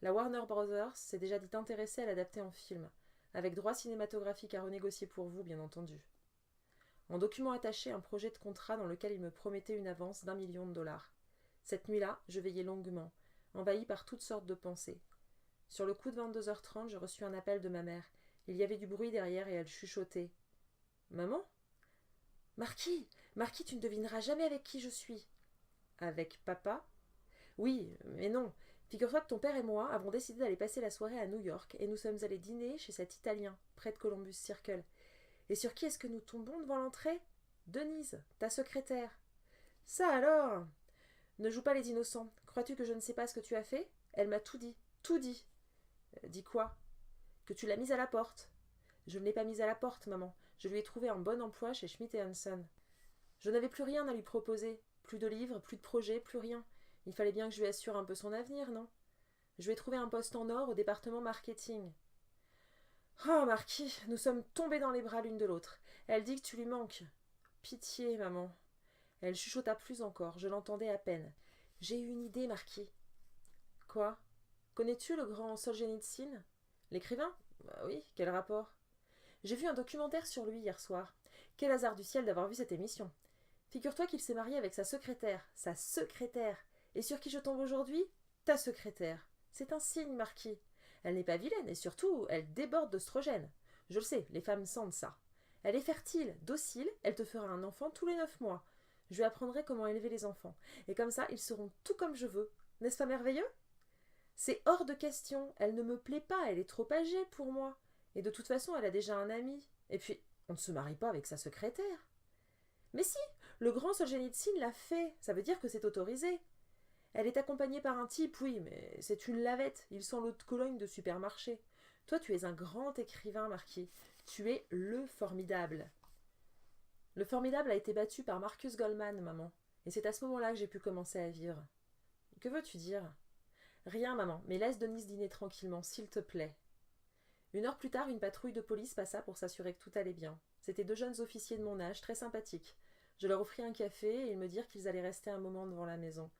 La Warner Brothers s'est déjà dit intéressée à l'adapter en film, avec droits cinématographiques à renégocier pour vous, bien entendu. En document attaché, un projet de contrat dans lequel il me promettait une avance d'1 million de dollars. Cette nuit-là, je veillais longuement, envahi par toutes sortes de pensées. Sur le coup de 22h30, je reçus un appel de ma mère. Il y avait du bruit derrière et elle chuchotait. « Maman ?»« Marquis, tu ne devineras jamais avec qui je suis. »« Avec papa ?»« Oui, mais non. Figure-toi que ton père et moi avons décidé d'aller passer la soirée à New York et nous sommes allés dîner chez cet Italien, près de Columbus Circle. Et sur qui est-ce que nous tombons devant l'entrée ? Denise, ta secrétaire. Ça alors ? Ne joue pas les innocents. Crois-tu que je ne sais pas ce que tu as fait ? Elle m'a tout dit. Tout dit. Dis quoi ? Que tu l'as mise à la porte. Je ne l'ai pas mise à la porte, maman. Je lui ai trouvé un bon emploi chez Schmidt & Hanson. Je n'avais plus rien à lui proposer. Plus de livres, plus de projets, plus rien. Il fallait bien que je lui assure un peu son avenir, non ? Je lui ai trouvé un poste en or au département marketing. Oh, Marquis, nous sommes tombés dans les bras l'une de l'autre. Elle dit que tu lui manques. Pitié, maman. Elle chuchota plus encore, je l'entendais à peine. J'ai eu une idée, Marquis. Quoi ? Connais-tu le grand Solzhenitsyn ? L'écrivain ? Bah oui, quel rapport ? J'ai vu un documentaire sur lui hier soir. Quel hasard du ciel d'avoir vu cette émission. Figure-toi qu'il s'est marié avec sa secrétaire. Sa secrétaire. Et sur qui je tombe aujourd'hui ? Ta secrétaire. C'est un signe, Marquis. Elle n'est pas vilaine et surtout, elle déborde d'oestrogène. Je le sais, les femmes sentent ça. Elle est fertile, docile, elle te fera un enfant tous les 9 mois. Je lui apprendrai comment élever les enfants. Et comme ça, ils seront tout comme je veux. N'est-ce pas merveilleux ? C'est hors de question. Elle ne me plaît pas, elle est trop âgée pour moi. Et de toute façon, elle a déjà un ami. Et puis, on ne se marie pas avec sa secrétaire. Mais si, le grand Solzhenitsyn l'a fait. Ça veut dire que c'est autorisé. Elle est accompagnée par un type, oui, mais c'est une lavette. Il sent l'eau de Cologne de supermarché. Toi, tu es un grand écrivain, Marquis. Tu es le formidable. Le formidable a été battu par Marcus Goldman, maman. Et c'est à ce moment-là que j'ai pu commencer à vivre. Que veux-tu dire ? Rien, maman, mais laisse Denise dîner tranquillement, s'il te plaît. 1 heure plus tard, une patrouille de police passa pour s'assurer que tout allait bien. C'étaient 2 jeunes officiers de mon âge, très sympathiques. Je leur offris un café et ils me dirent qu'ils allaient rester un moment devant la maison.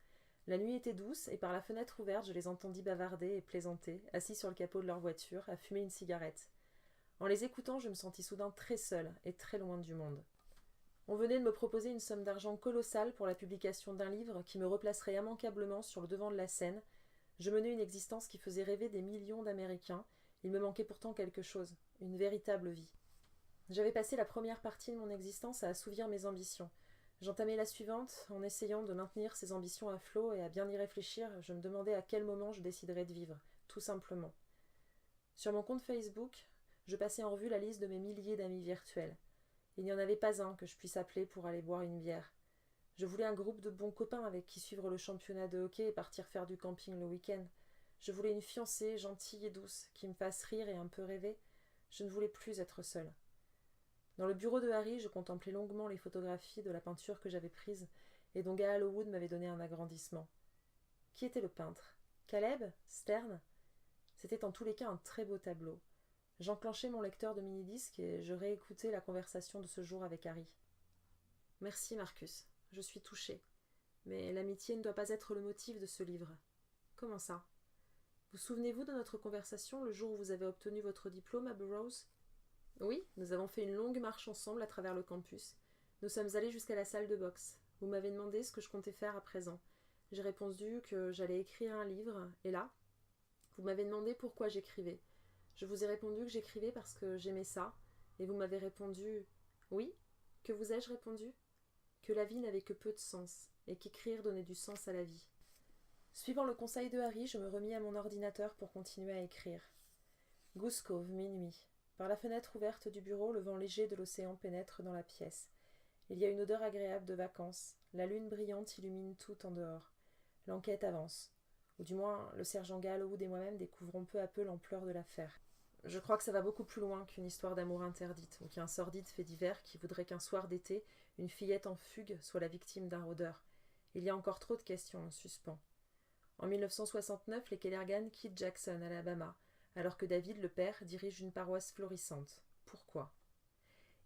La nuit était douce et par la fenêtre ouverte, je les entendis bavarder et plaisanter, assis sur le capot de leur voiture, à fumer une cigarette. En les écoutant, je me sentis soudain très seule et très loin du monde. On venait de me proposer une somme d'argent colossale pour la publication d'un livre qui me replacerait immanquablement sur le devant de la scène. Je menais une existence qui faisait rêver des millions d'Américains. Il me manquait pourtant quelque chose, une véritable vie. J'avais passé la première partie de mon existence à assouvir mes ambitions. J'entamais la suivante en essayant de maintenir ces ambitions à flot et à bien y réfléchir, je me demandais à quel moment je déciderais de vivre, tout simplement. Sur mon compte Facebook, je passais en revue la liste de mes milliers d'amis virtuels. Il n'y en avait pas un que je puisse appeler pour aller boire une bière. Je voulais un groupe de bons copains avec qui suivre le championnat de hockey et partir faire du camping le week-end. Je voulais une fiancée gentille et douce qui me fasse rire et un peu rêver. Je ne voulais plus être seule. Dans le bureau de Harry, je contemplais longuement les photographies de la peinture que j'avais prise et dont Gaal Howard m'avait donné un agrandissement. Qui était le peintre ? Caleb ? Stern ? C'était en tous les cas un très beau tableau. J'enclenchai mon lecteur de mini-disques et je réécoutais la conversation de ce jour avec Harry. « Merci, Marcus. Je suis touchée. Mais l'amitié ne doit pas être le motif de ce livre. » »« Comment ça ? Vous souvenez-vous de notre conversation le jour où vous avez obtenu votre diplôme à Burroughs ? » ?»« Oui, nous avons fait une longue marche ensemble à travers le campus. Nous sommes allés jusqu'à la salle de boxe. Vous m'avez demandé ce que je comptais faire à présent. J'ai répondu que j'allais écrire un livre, et là, vous m'avez demandé pourquoi j'écrivais. Je vous ai répondu que j'écrivais parce que j'aimais ça, et vous m'avez répondu « Oui ?» Que vous ai-je répondu ? Que la vie n'avait que peu de sens, et qu'écrire donnait du sens à la vie. Suivant le conseil de Harry, je me remis à mon ordinateur pour continuer à écrire. Goose Cove, minuit. Par la fenêtre ouverte du bureau, le vent léger de l'océan pénètre dans la pièce. Il y a une odeur agréable de vacances. La lune brillante illumine tout en dehors. L'enquête avance. Ou du moins, le sergent Gallowwood et moi-même découvrons peu à peu l'ampleur de l'affaire. Je crois que ça va beaucoup plus loin qu'une histoire d'amour interdite, ou qu'un sordide fait divers qui voudrait qu'un soir d'été, une fillette en fugue soit la victime d'un rôdeur. Il y a encore trop de questions en suspens. En 1969, les Kellergan quittent Jackson, Alabama, alors que David, le père, dirige une paroisse florissante. Pourquoi?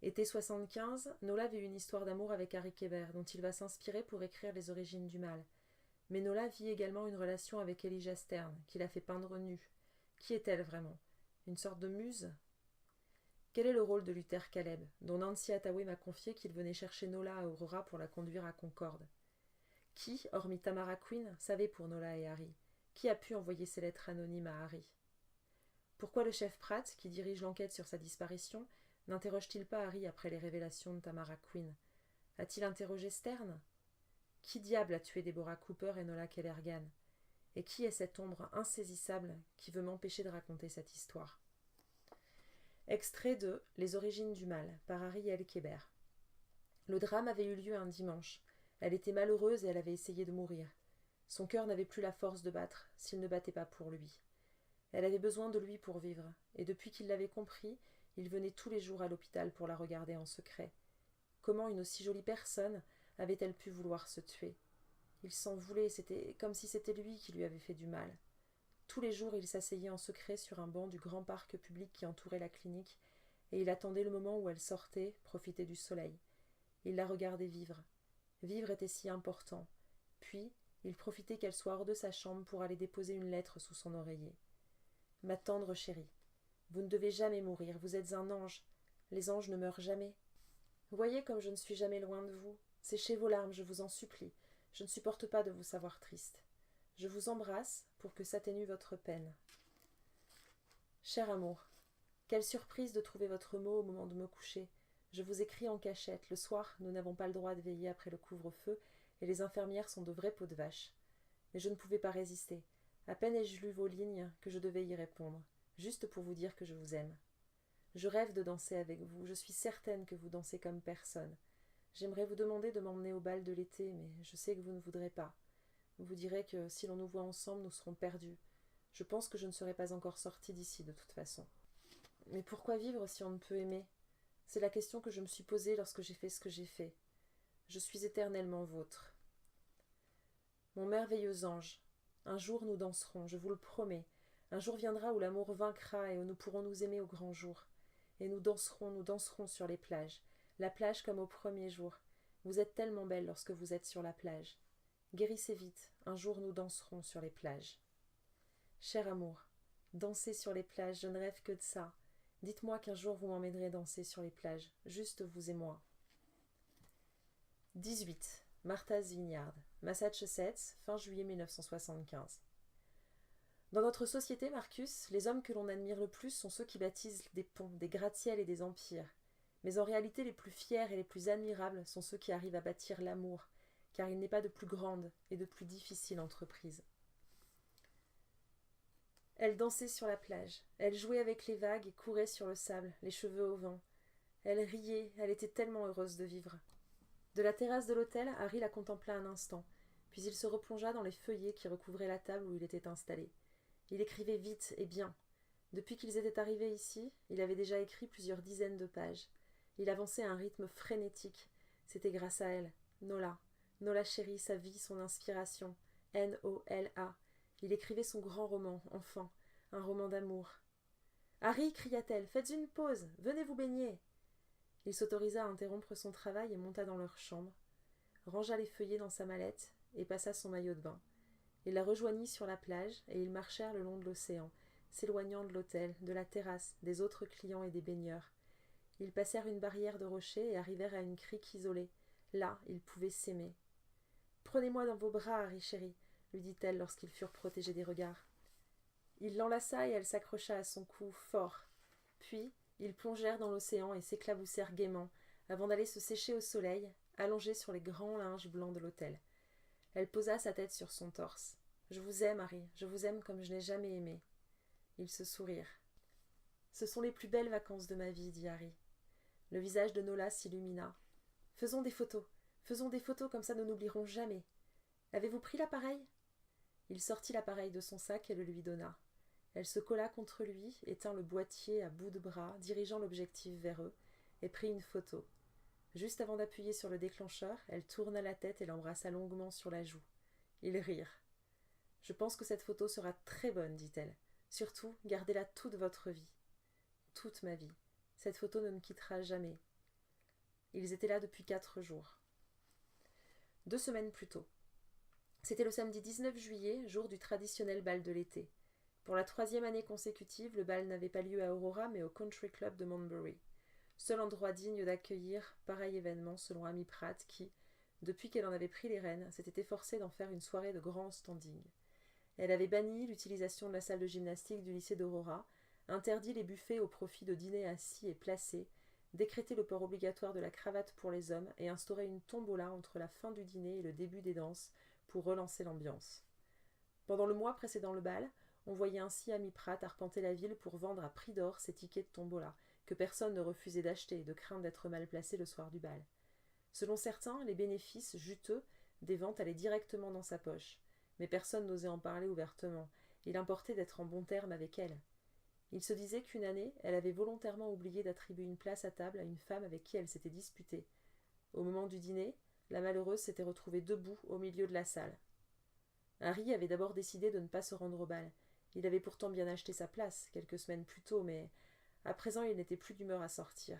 Été 75, Nola vit une histoire d'amour avec Harry Kéber, dont il va s'inspirer pour écrire Les origines du mal. Mais Nola vit également une relation avec Elijah Stern, qui la fait peindre nue. Qui est-elle vraiment? Une sorte de muse? Quel est le rôle de Luther Caleb, dont Nancy Hathaway m'a confié qu'il venait chercher Nola à Aurora pour la conduire à Concorde? Qui, hormis Tamara Quinn, savait pour Nola et Harry? Qui a pu envoyer ces lettres anonymes à Harry? Pourquoi le chef Pratt, qui dirige l'enquête sur sa disparition, n'interroge-t-il pas Harry après les révélations de Tamara Quinn? A-t-il interrogé Stern? Qui diable a tué Deborah Cooper et Nola Kellergan? Et qui est cette ombre insaisissable qui veut m'empêcher de raconter cette histoire? Extrait de Les origines du mal, par Harry L. Kéber. Le drame avait eu lieu un dimanche. Elle était malheureuse et elle avait essayé de mourir. Son cœur n'avait plus la force de battre, s'il ne battait pas pour lui. Elle avait besoin de lui pour vivre, et depuis qu'il l'avait compris, il venait tous les jours à l'hôpital pour la regarder en secret. Comment une aussi jolie personne avait-elle pu vouloir se tuer? Il s'en voulait, c'était comme si c'était lui qui lui avait fait du mal. Tous les jours, il s'asseyait en secret sur un banc du grand parc public qui entourait la clinique, et il attendait le moment où elle sortait, profiter du soleil. Il la regardait vivre. Vivre était si important. Puis, il profitait qu'elle soit hors de sa chambre pour aller déposer une lettre sous son oreiller. « Ma tendre chérie, vous ne devez jamais mourir, vous êtes un ange. Les anges ne meurent jamais. Voyez comme je ne suis jamais loin de vous. Séchez vos larmes, je vous en supplie. Je ne supporte pas de vous savoir triste. Je vous embrasse pour que s'atténue votre peine. Cher amour, quelle surprise de trouver votre mot au moment de me coucher. Je vous écris en cachette. Le soir, nous n'avons pas le droit de veiller après le couvre-feu, et les infirmières sont de vraies peaux de vache. Mais je ne pouvais pas résister. À peine ai-je lu vos lignes que je devais y répondre, juste pour vous dire que je vous aime. Je rêve de danser avec vous, je suis certaine que vous dansez comme personne. J'aimerais vous demander de m'emmener au bal de l'été, mais je sais que vous ne voudrez pas. Vous vous direz que si l'on nous voit ensemble, nous serons perdus. Je pense que je ne serai pas encore sortie d'ici de toute façon. Mais pourquoi vivre si on ne peut aimer? C'est la question que je me suis posée lorsque j'ai fait ce que j'ai fait. Je suis éternellement vôtre. Mon merveilleux ange, un jour nous danserons, je vous le promets. Un jour viendra où l'amour vaincra et où nous pourrons nous aimer au grand jour. Et nous danserons sur les plages. La plage comme au premier jour. Vous êtes tellement belle lorsque vous êtes sur la plage. Guérissez vite, un jour nous danserons sur les plages. Cher amour, danser sur les plages, je ne rêve que de ça. Dites-moi qu'un jour vous m'emmènerez danser sur les plages, juste vous et moi. 18. Martha's Vineyard, Massachusetts, fin juillet 1975. Dans notre société, Marcus, les hommes que l'on admire le plus sont ceux qui bâtissent des ponts, des gratte-ciels et des empires. Mais en réalité, les plus fiers et les plus admirables sont ceux qui arrivent à bâtir l'amour, car il n'est pas de plus grande et de plus difficile entreprise. Elle dansait sur la plage, elle jouait avec les vagues et courait sur le sable, les cheveux au vent. Elle riait, elle était tellement heureuse de vivre. De la terrasse de l'hôtel, Harry la contempla un instant, puis il se replongea dans les feuillets qui recouvraient la table où il était installé. Il écrivait vite et bien. Depuis qu'ils étaient arrivés ici, il avait déjà écrit plusieurs dizaines de pages. Il avançait à un rythme frénétique. C'était grâce à elle, Nola. Nola chérie, sa vie, son inspiration. N-O-L-A. Il écrivait son grand roman, enfin, un roman d'amour. « Harry » cria-t-elle, « faites une pause, venez vous baigner !» Il s'autorisa à interrompre son travail et monta dans leur chambre, rangea les feuillets dans sa mallette et passa son maillot de bain. Il la rejoignit sur la plage et ils marchèrent le long de l'océan, s'éloignant de l'hôtel, de la terrasse, des autres clients et des baigneurs. Ils passèrent une barrière de rochers et arrivèrent à une crique isolée. Là, ils pouvaient s'aimer. « Prenez-moi dans vos bras, Harry chéri !» lui dit-elle lorsqu'ils furent protégés des regards. Il l'enlaça et elle s'accrocha à son cou fort. Puis, ils plongèrent dans l'océan et s'éclaboussèrent gaiement, avant d'aller se sécher au soleil, allongés sur les grands linges blancs de l'hôtel. Elle posa sa tête sur son torse. « Je vous aime, Harry, je vous aime comme je n'ai jamais aimé. » Ils se sourirent. « Ce sont les plus belles vacances de ma vie, dit Harry. Le visage de Nola s'illumina. « faisons des photos comme ça nous n'oublierons jamais. Avez-vous pris l'appareil ?» Il sortit l'appareil de son sac et le lui donna. Elle se colla contre lui, étint le boîtier à bout de bras, dirigeant l'objectif vers eux, et prit une photo. Juste avant d'appuyer sur le déclencheur, elle tourna la tête et l'embrassa longuement sur la joue. Ils rirent. « Je pense que cette photo sera très bonne, dit-elle. Surtout, gardez-la toute votre vie. »« Toute ma vie. Cette photo ne me quittera jamais. » Ils étaient là depuis 4 jours. 2 semaines plus tôt. C'était le samedi 19 juillet, jour du traditionnel bal de l'été. Pour la 3e année consécutive, le bal n'avait pas lieu à Aurora, mais au Country Club de Manbury. Seul endroit digne d'accueillir pareil événement, selon Amy Pratt, qui, depuis qu'elle en avait pris les rênes, s'était efforcée d'en faire une soirée de grand standing. Elle avait banni l'utilisation de la salle de gymnastique du lycée d'Aurora, interdit les buffets au profit de dîners assis et placés, décrété le port obligatoire de la cravate pour les hommes et instauré une tombola entre la fin du dîner et le début des danses pour relancer l'ambiance. Pendant le mois précédant le bal, on voyait ainsi Amy Pratt arpenter la ville pour vendre à prix d'or ses tickets de tombola, que personne ne refusait d'acheter, de crainte d'être mal placé le soir du bal. Selon certains, les bénéfices juteux des ventes allaient directement dans sa poche, mais personne n'osait en parler ouvertement. Il importait d'être en bons termes avec elle. Il se disait qu'une année, elle avait volontairement oublié d'attribuer une place à table à une femme avec qui elle s'était disputée. Au moment du dîner, la malheureuse s'était retrouvée debout au milieu de la salle. Harry avait d'abord décidé de ne pas se rendre au bal. Il avait pourtant bien acheté sa place, quelques semaines plus tôt, mais à présent il n'était plus d'humeur à sortir.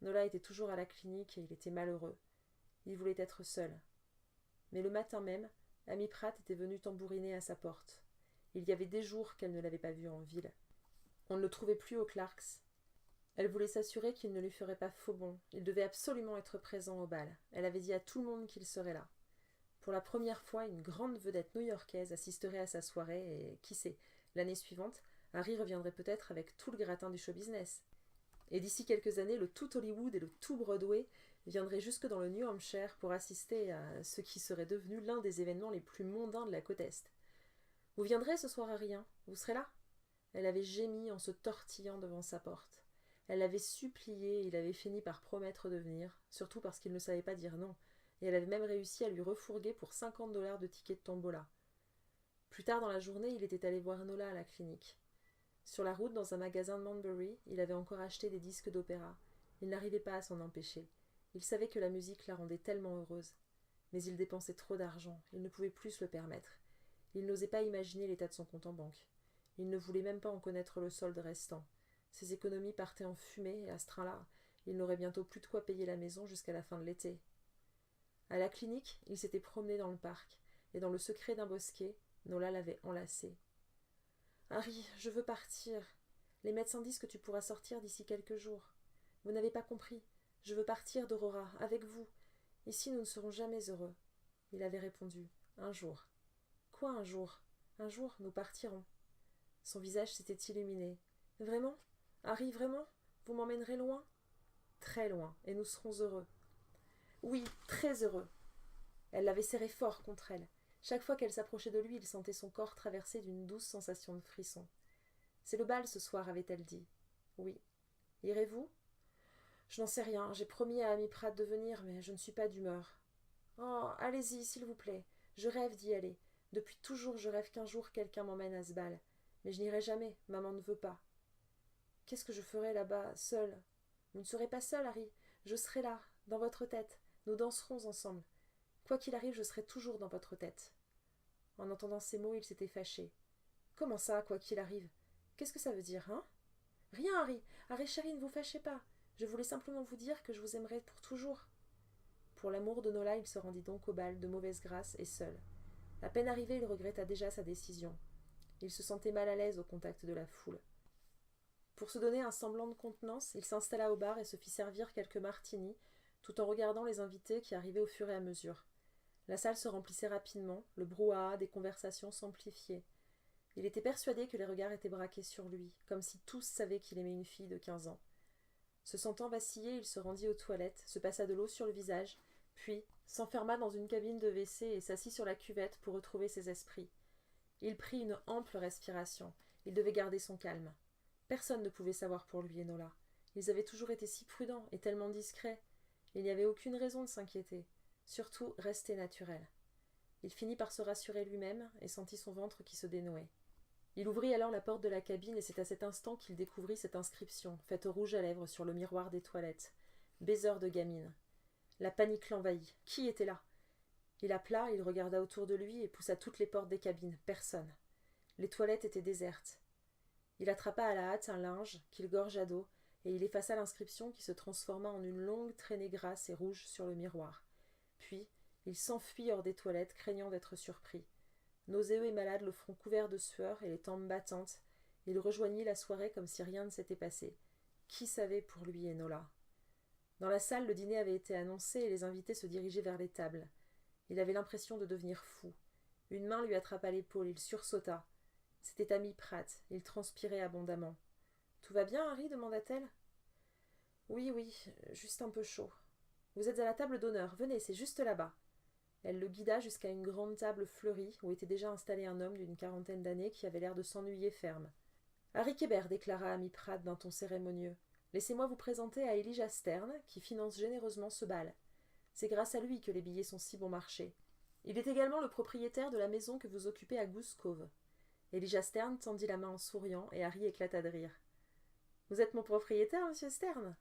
Nola était toujours à la clinique et il était malheureux. Il voulait être seul. Mais le matin même, Amy Pratt était venue tambouriner à sa porte. Il y avait des jours qu'elle ne l'avait pas vu en ville. On ne le trouvait plus au Clarks. Elle voulait s'assurer qu'il ne lui ferait pas faux bond. Il devait absolument être présent au bal. Elle avait dit à tout le monde qu'il serait là. Pour la première fois, une grande vedette new-yorkaise assisterait à sa soirée et, qui sait, l'année suivante, Harry reviendrait peut-être avec tout le gratin du show-business. Et d'ici quelques années, le tout Hollywood et le tout Broadway viendraient jusque dans le New Hampshire pour assister à ce qui serait devenu l'un des événements les plus mondains de la côte Est. « Vous viendrez ce soir, Harry, hein ? Vous serez là ?» Elle avait gémi en se tortillant devant sa porte. Elle l'avait supplié et il avait fini par promettre de venir, surtout parce qu'il ne savait pas dire non, et elle avait même réussi à lui refourguer pour $50 de tickets de tombola. Plus tard dans la journée, il était allé voir Nola à la clinique. Sur la route, dans un magasin de Manbury, il avait encore acheté des disques d'opéra. Il n'arrivait pas à s'en empêcher. Il savait que la musique la rendait tellement heureuse. Mais il dépensait trop d'argent, il ne pouvait plus se le permettre. Il n'osait pas imaginer l'état de son compte en banque. Il ne voulait même pas en connaître le solde restant. Ses économies partaient en fumée et à ce train-là, il n'aurait bientôt plus de quoi payer la maison jusqu'à la fin de l'été. À la clinique, il s'était promené dans le parc, et dans le secret d'un bosquet, Nola l'avait enlacé. « Harry, je veux partir. Les médecins disent que tu pourras sortir d'ici quelques jours. Vous n'avez pas compris. Je veux partir d'Aurora, avec vous. Ici, nous ne serons jamais heureux. » Il avait répondu. « Un jour. »« Quoi un jour ? Un jour, nous partirons. » Son visage s'était illuminé. « Vraiment ? Harry, vraiment ? Vous m'emmènerez loin ? » ?»« Très loin, et nous serons heureux. »« Oui, très heureux. » Elle l'avait serré fort contre elle. Chaque fois qu'elle s'approchait de lui, il sentait son corps traversé d'une douce sensation de frisson. « C'est le bal ce soir, avait-elle dit. »« Oui. »« Irez-vous ? » ?»« Je n'en sais rien. J'ai promis à Amy Pratt de venir, mais je ne suis pas d'humeur. »« Oh, allez-y, s'il vous plaît. Je rêve d'y aller. Depuis toujours, je rêve qu'un jour quelqu'un m'emmène à ce bal. Mais je n'irai jamais. Maman ne veut pas. »« Qu'est-ce que je ferai là-bas, seule ? » ?»« Vous ne serez pas seule, Harry. Je serai là, dans votre tête. Nous danserons ensemble. Quoi qu'il arrive, je serai toujours dans votre tête. » En entendant ces mots, il s'était fâché. « Comment ça, quoi qu'il arrive ? Qu'est-ce que ça veut dire, hein ? » ?»« Rien, Harry. Harry chéri, ne vous fâchez pas. Je voulais simplement vous dire que je vous aimerai pour toujours. » Pour l'amour de Nola, il se rendit donc au bal, de mauvaise grâce et seul. À peine arrivé, il regretta déjà sa décision. Il se sentait mal à l'aise au contact de la foule. Pour se donner un semblant de contenance, il s'installa au bar et se fit servir quelques martinis, tout en regardant les invités qui arrivaient au fur et à mesure. La salle se remplissait rapidement, le brouhaha des conversations s'amplifiait. Il était persuadé que les regards étaient braqués sur lui, comme si tous savaient qu'il aimait une fille de 15 ans. Se sentant vaciller, il se rendit aux toilettes, se passa de l'eau sur le visage, puis s'enferma dans une cabine de WC et s'assit sur la cuvette pour retrouver ses esprits. Il prit une ample respiration. Il devait garder son calme. Personne ne pouvait savoir pour lui et Nola. Ils avaient toujours été si prudents et tellement discrets. Il n'y avait aucune raison de s'inquiéter. Surtout, rester naturel. Il finit par se rassurer lui-même et sentit son ventre qui se dénouait. Il ouvrit alors la porte de la cabine et c'est à cet instant qu'il découvrit cette inscription, faite au rouge à lèvres sur le miroir des toilettes. Baiser de gamine. La panique l'envahit. Qui était là? Il appela, il regarda autour de lui et poussa toutes les portes des cabines. Personne. Les toilettes étaient désertes. Il attrapa à la hâte un linge qu'il gorgea d'eau et il effaça l'inscription qui se transforma en une longue traînée grasse et rouge sur le miroir. Puis, il s'enfuit hors des toilettes, craignant d'être surpris. Nauséeux et malade, le front couvert de sueur et les tempes battantes, il rejoignit la soirée comme si rien ne s'était passé. Qui savait pour lui Enola? Dans la salle, le dîner avait été annoncé et les invités se dirigeaient vers les tables. Il avait l'impression de devenir fou. Une main lui attrapa l'épaule, il sursauta. C'était Amy Pratt, il transpirait abondamment. « Tout va bien, Harry » demanda-t-elle. « Oui, oui, juste un peu chaud. Vous êtes à la table d'honneur, venez, c'est juste là-bas. » Elle le guida jusqu'à une grande table fleurie où était déjà installé un homme d'une quarantaine d'années qui avait l'air de s'ennuyer ferme. « Harry Kébert » déclara Amy Pratt d'un ton cérémonieux. « Laissez-moi vous présenter à Elijah Stern, qui finance généreusement ce bal. C'est grâce à lui que les billets sont si bon marché. Il est également le propriétaire de la maison que vous occupez à Goose Cove. » Elijah Stern tendit la main en souriant et Harry éclata de rire. « Vous êtes mon propriétaire, monsieur Stern ?»«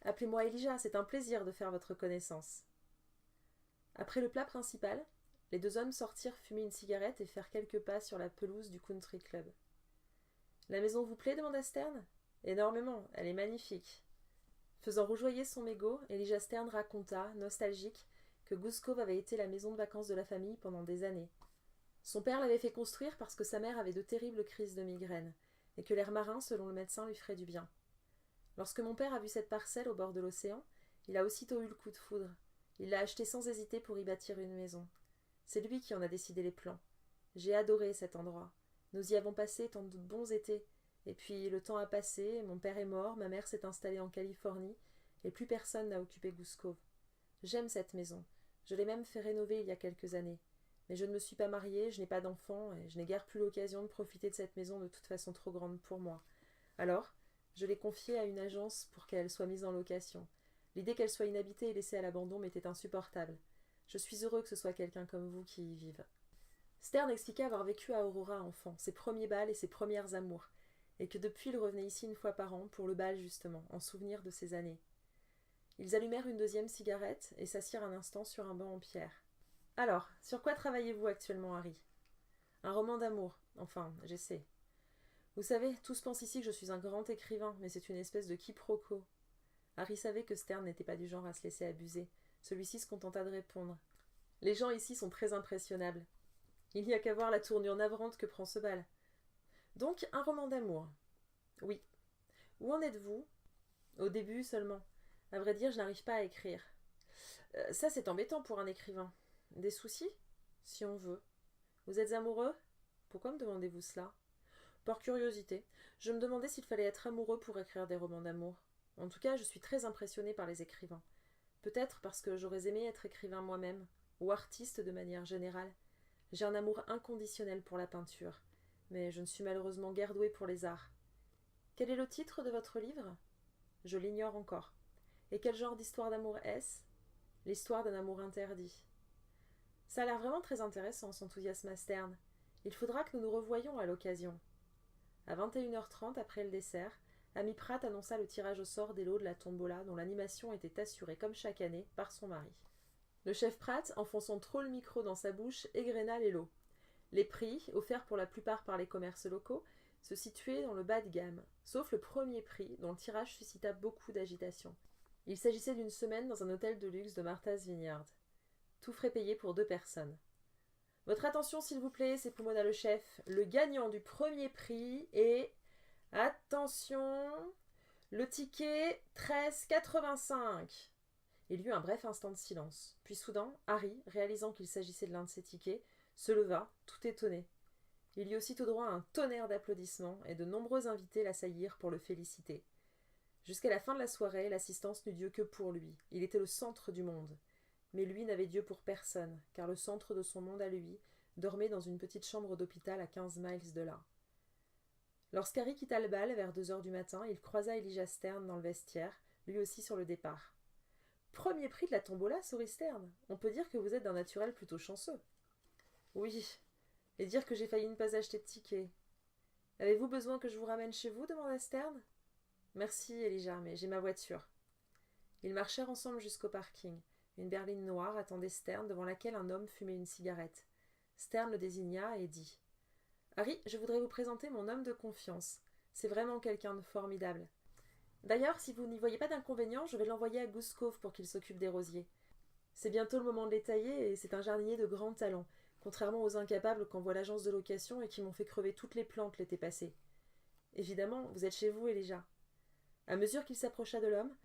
Appelez-moi Elijah, c'est un plaisir de faire votre connaissance. » Après le plat principal, les deux hommes sortirent fumer une cigarette et faire quelques pas sur la pelouse du country club. « La maison vous plaît » demanda Stern. « Énormément, elle est magnifique. » Faisant rougeoyer son mégot, Elijah Stern raconta, nostalgique, que Goose Cove avait été la maison de vacances de la famille pendant des années. Son père l'avait fait construire parce que sa mère avait de terribles crises de migraine, et que l'air marin, selon le médecin, lui ferait du bien. Lorsque mon père a vu cette parcelle au bord de l'océan, il a aussitôt eu le coup de foudre. Il l'a achetée sans hésiter pour y bâtir une maison. C'est lui qui en a décidé les plans. J'ai adoré cet endroit. Nous y avons passé tant de bons étés. Et puis le temps a passé, mon père est mort, ma mère s'est installée en Californie, et plus personne n'a occupé Goose Cove. J'aime cette maison. Je l'ai même fait rénover il y a quelques années. Mais je ne me suis pas mariée, je n'ai pas d'enfant, et je n'ai guère plus l'occasion de profiter de cette maison de toute façon trop grande pour moi. Alors, je l'ai confiée à une agence pour qu'elle soit mise en location. L'idée qu'elle soit inhabitée et laissée à l'abandon m'était insupportable. Je suis heureux que ce soit quelqu'un comme vous qui y vive. Stern expliqua avoir vécu à Aurora enfant, ses premiers bals et ses premières amours, et que depuis il revenait ici une fois par an, pour le bal justement, en souvenir de ces années. Ils allumèrent une deuxième cigarette et s'assirent un instant sur un banc en pierre. « Alors, sur quoi travaillez-vous actuellement, Harry ?»« Un roman d'amour. Enfin, j'essaie. Vous savez, tous pensent ici que je suis un grand écrivain, mais c'est une espèce de quiproquo. » Harry savait que Stern n'était pas du genre à se laisser abuser. Celui-ci se contenta de répondre. « Les gens ici sont très impressionnables. Il n'y a qu'à voir la tournure navrante que prend ce bal. Donc, un roman d'amour. » « Oui. Où en êtes-vous ?»« Au début seulement. À vrai dire, je n'arrive pas à écrire. Ça, c'est embêtant pour un écrivain. Des soucis ? Si on veut. Vous êtes amoureux ? Pourquoi me demandez-vous cela ? Par curiosité. Je me demandais s'il fallait être amoureux pour écrire des romans d'amour. En tout cas, je suis très impressionnée par les écrivains. Peut-être parce que j'aurais aimé être écrivain moi-même, ou artiste de manière générale. J'ai un amour inconditionnel pour la peinture, mais je ne suis malheureusement guère douée pour les arts. Quel est le titre de votre livre ? Je l'ignore encore. Et quel genre d'histoire d'amour est-ce ? L'histoire d'un amour interdit. Ça a l'air vraiment très intéressant, s'enthousiasma Stern. Il faudra que nous nous revoyions à l'occasion. À 21h30, après le dessert, Amy Pratt annonça le tirage au sort des lots de la tombola dont l'animation était assurée, comme chaque année, par son mari. Le chef Pratt, enfonçant trop le micro dans sa bouche, égrena les lots. Les prix, offerts pour la plupart par les commerces locaux, se situaient dans le bas de gamme, sauf le premier prix, dont le tirage suscita beaucoup d'agitation. Il s'agissait d'une semaine dans un hôtel de luxe de Martha's Vineyard. Tout frais payé pour 2 personnes. « Votre attention, s'il vous plaît » s'époumonna le chef. « Le gagnant du premier prix est... Attention, le ticket 13,85 » Il y eut un bref instant de silence. Puis soudain, Harry, réalisant qu'il s'agissait de l'un de ses tickets, se leva, tout étonné. Il y eut aussitôt droit à un tonnerre d'applaudissements, et de nombreux invités l'assaillirent pour le féliciter. Jusqu'à la fin de la soirée, l'assistance n'eut Dieu que pour lui. Il était le centre du monde. Mais lui n'avait Dieu pour personne, car le centre de son monde à lui dormait dans une petite chambre d'hôpital à 15 miles de là. Lorsqu'Harry quitta le bal vers 2 heures du matin, il croisa Elijah Stern dans le vestiaire, lui aussi sur le départ. « Premier prix de la tombola, sourit Stern. On peut dire que vous êtes d'un naturel plutôt chanceux. »« Oui, et dire que j'ai failli ne pas acheter de ticket. Avez-vous besoin que je vous ramène chez vous demanda Stern. Merci, Elijah, mais j'ai ma voiture. Ils marchèrent ensemble jusqu'au parking. Une berline noire attendait Stern devant laquelle un homme fumait une cigarette. Stern le désigna et dit « Harry, je voudrais vous présenter mon homme de confiance. C'est vraiment quelqu'un de formidable. D'ailleurs, si vous n'y voyez pas d'inconvénient, je vais l'envoyer à Goose Cove pour qu'il s'occupe des rosiers. C'est bientôt le moment de les tailler et c'est un jardinier de grand talent, contrairement aux incapables qu'envoie l'agence de location et qui m'ont fait crever toutes les plantes l'été passé. Évidemment, vous êtes chez vous, Elijah. » À mesure qu'il s'approcha de l'homme,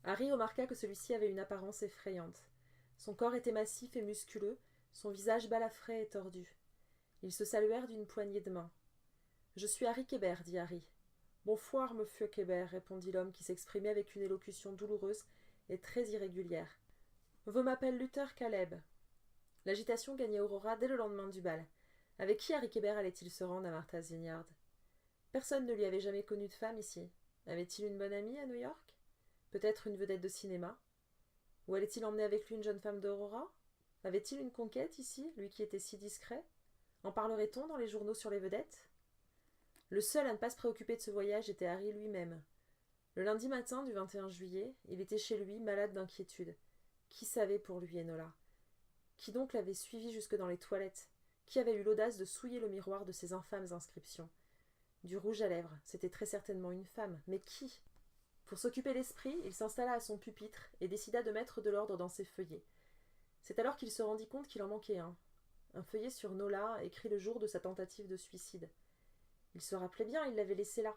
Harry remarqua que celui-ci avait une apparence effrayante. Son corps était massif et musculeux, son visage balafré et tordu. Ils se saluèrent d'une poignée de main. « Je suis Harry Kébert, dit Harry. « Bonfoir, monsieur Kébert, répondit l'homme qui s'exprimait avec une élocution douloureuse et très irrégulière. Vous m'appelle Luther Caleb. » L'agitation gagnait Aurora dès le lendemain du bal. Avec qui Harry Kébert allait-il se rendre à Martha's Vineyard? Personne ne lui avait jamais connu de femme ici. Avait-il une bonne amie à New York? Peut-être une vedette de cinéma? Ou allait-il emmener avec lui une jeune femme d'Aurora? Avait-il une conquête ici, lui qui était si discret? En parlerait-on dans les journaux sur les vedettes? Le seul à ne pas se préoccuper de ce voyage était Harry lui-même. Le lundi matin du 21 juillet, il était chez lui, malade d'inquiétude. Qui savait pour lui Enola? Qui donc l'avait suivi jusque dans les toilettes? Qui avait eu l'audace de souiller le miroir de ces infâmes inscriptions? Du rouge à lèvres, c'était très certainement une femme, mais qui? Pour s'occuper l'esprit, il s'installa à son pupitre et décida de mettre de l'ordre dans ses feuillets. C'est alors qu'il se rendit compte qu'il en manquait un feuillet sur Nola, écrit le jour de sa tentative de suicide. Il se rappelait bien, il l'avait laissé là.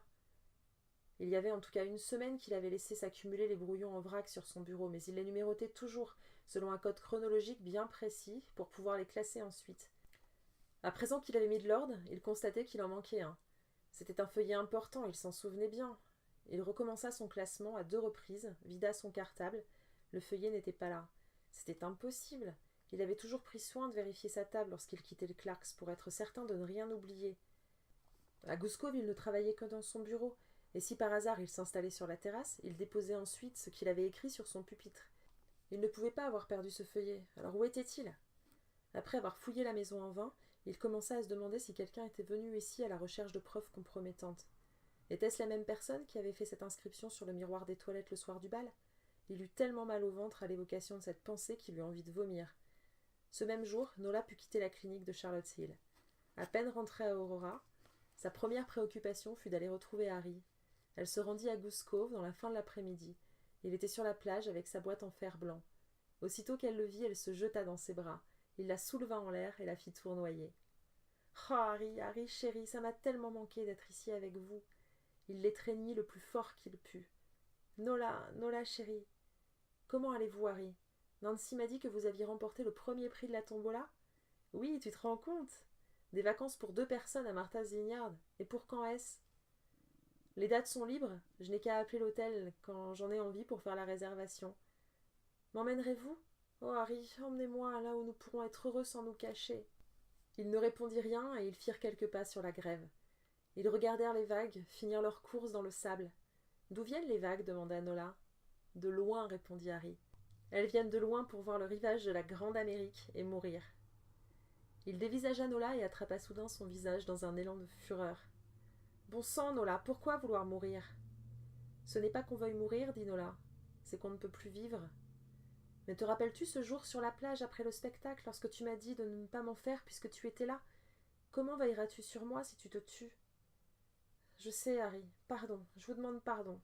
Il y avait en tout cas une semaine qu'il avait laissé s'accumuler les brouillons en vrac sur son bureau, mais il les numérotait toujours, selon un code chronologique bien précis, pour pouvoir les classer ensuite. À présent qu'il avait mis de l'ordre, il constatait qu'il en manquait un. C'était un feuillet important, il s'en souvenait bien. Il recommença son classement à 2 reprises, vida son cartable. Le feuillet n'était pas là. C'était impossible. Il avait toujours pris soin de vérifier sa table lorsqu'il quittait le Clarks pour être certain de ne rien oublier. À Goose Cove, il ne travaillait que dans son bureau, et si par hasard il s'installait sur la terrasse, il déposait ensuite ce qu'il avait écrit sur son pupitre. Il ne pouvait pas avoir perdu ce feuillet. Alors où était-il? Après avoir fouillé la maison en vain, il commença à se demander si quelqu'un était venu ici à la recherche de preuves compromettantes. Était-ce la même personne qui avait fait cette inscription sur le miroir des toilettes le soir du bal? Il eut tellement mal au ventre à l'évocation de cette pensée qu'il eut envie de vomir. Ce même jour, Nola put quitter la clinique de Charlotte Hill. À peine rentrée à Aurora, sa première préoccupation fut d'aller retrouver Harry. Elle se rendit à Goose Cove dans la fin de l'après-midi. Il était sur la plage avec sa boîte en fer blanc. Aussitôt qu'elle le vit, elle se jeta dans ses bras. Il la souleva en l'air et la fit tournoyer. « Oh, Harry, Harry, chéri, ça m'a tellement manqué d'être ici avec vous. » Il l'étreignit le plus fort qu'il put. « Nola, Nola, chérie. Comment allez-vous, Harry? Nancy m'a dit que vous aviez remporté le premier prix de la tombola. Oui, tu te rends compte? Des vacances pour 2 personnes à Martha's Vineyard. Et pour quand est-ce? Les dates sont libres. Je n'ai qu'à appeler l'hôtel quand j'en ai envie pour faire la réservation. M'emmènerez-vous? Oh, Harry, emmenez-moi là où nous pourrons être heureux sans nous cacher. » Il ne répondit rien et ils firent quelques pas sur la grève. Ils regardèrent les vagues finir leur course dans le sable. « D'où viennent les vagues » demanda Nola. « De loin, répondit Harry. Elles viennent de loin pour voir le rivage de la Grande Amérique et mourir. » Il dévisagea Nola et attrapa soudain son visage dans un élan de fureur. « Bon sang, Nola, pourquoi vouloir mourir ?»« Ce n'est pas qu'on veuille mourir, dit Nola. C'est qu'on ne peut plus vivre. » « Mais te rappelles-tu ce jour sur la plage après le spectacle, lorsque tu m'as dit de ne pas m'en faire puisque tu étais là? Comment veilleras-tu sur moi si tu te tues? » « Je sais, Harry. Pardon. Je vous demande pardon. »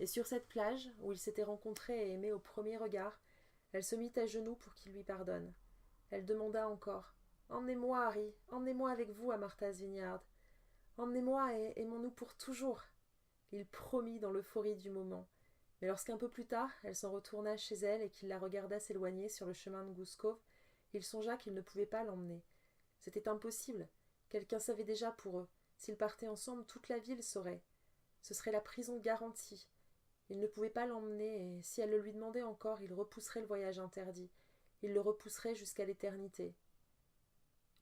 Et sur cette plage, où ils s'étaient rencontrés et aimés au premier regard, elle se mit à genoux pour qu'il lui pardonne. Elle demanda encore. « Emmenez-moi, Harry. Emmenez-moi avec vous à Martha's Vineyard. Emmenez-moi et aimons-nous pour toujours. » Il promit dans l'euphorie du moment. Mais lorsqu'un peu plus tard, elle s'en retourna chez elle et qu'il la regarda s'éloigner sur le chemin de Goose Cove, il songea qu'il ne pouvait pas l'emmener. C'était impossible. Quelqu'un savait déjà pour eux. S'ils partaient ensemble, toute la ville saurait. Ce serait la prison garantie. Il ne pouvait pas l'emmener et, si elle le lui demandait encore, il repousserait le voyage interdit. Il le repousserait jusqu'à l'éternité.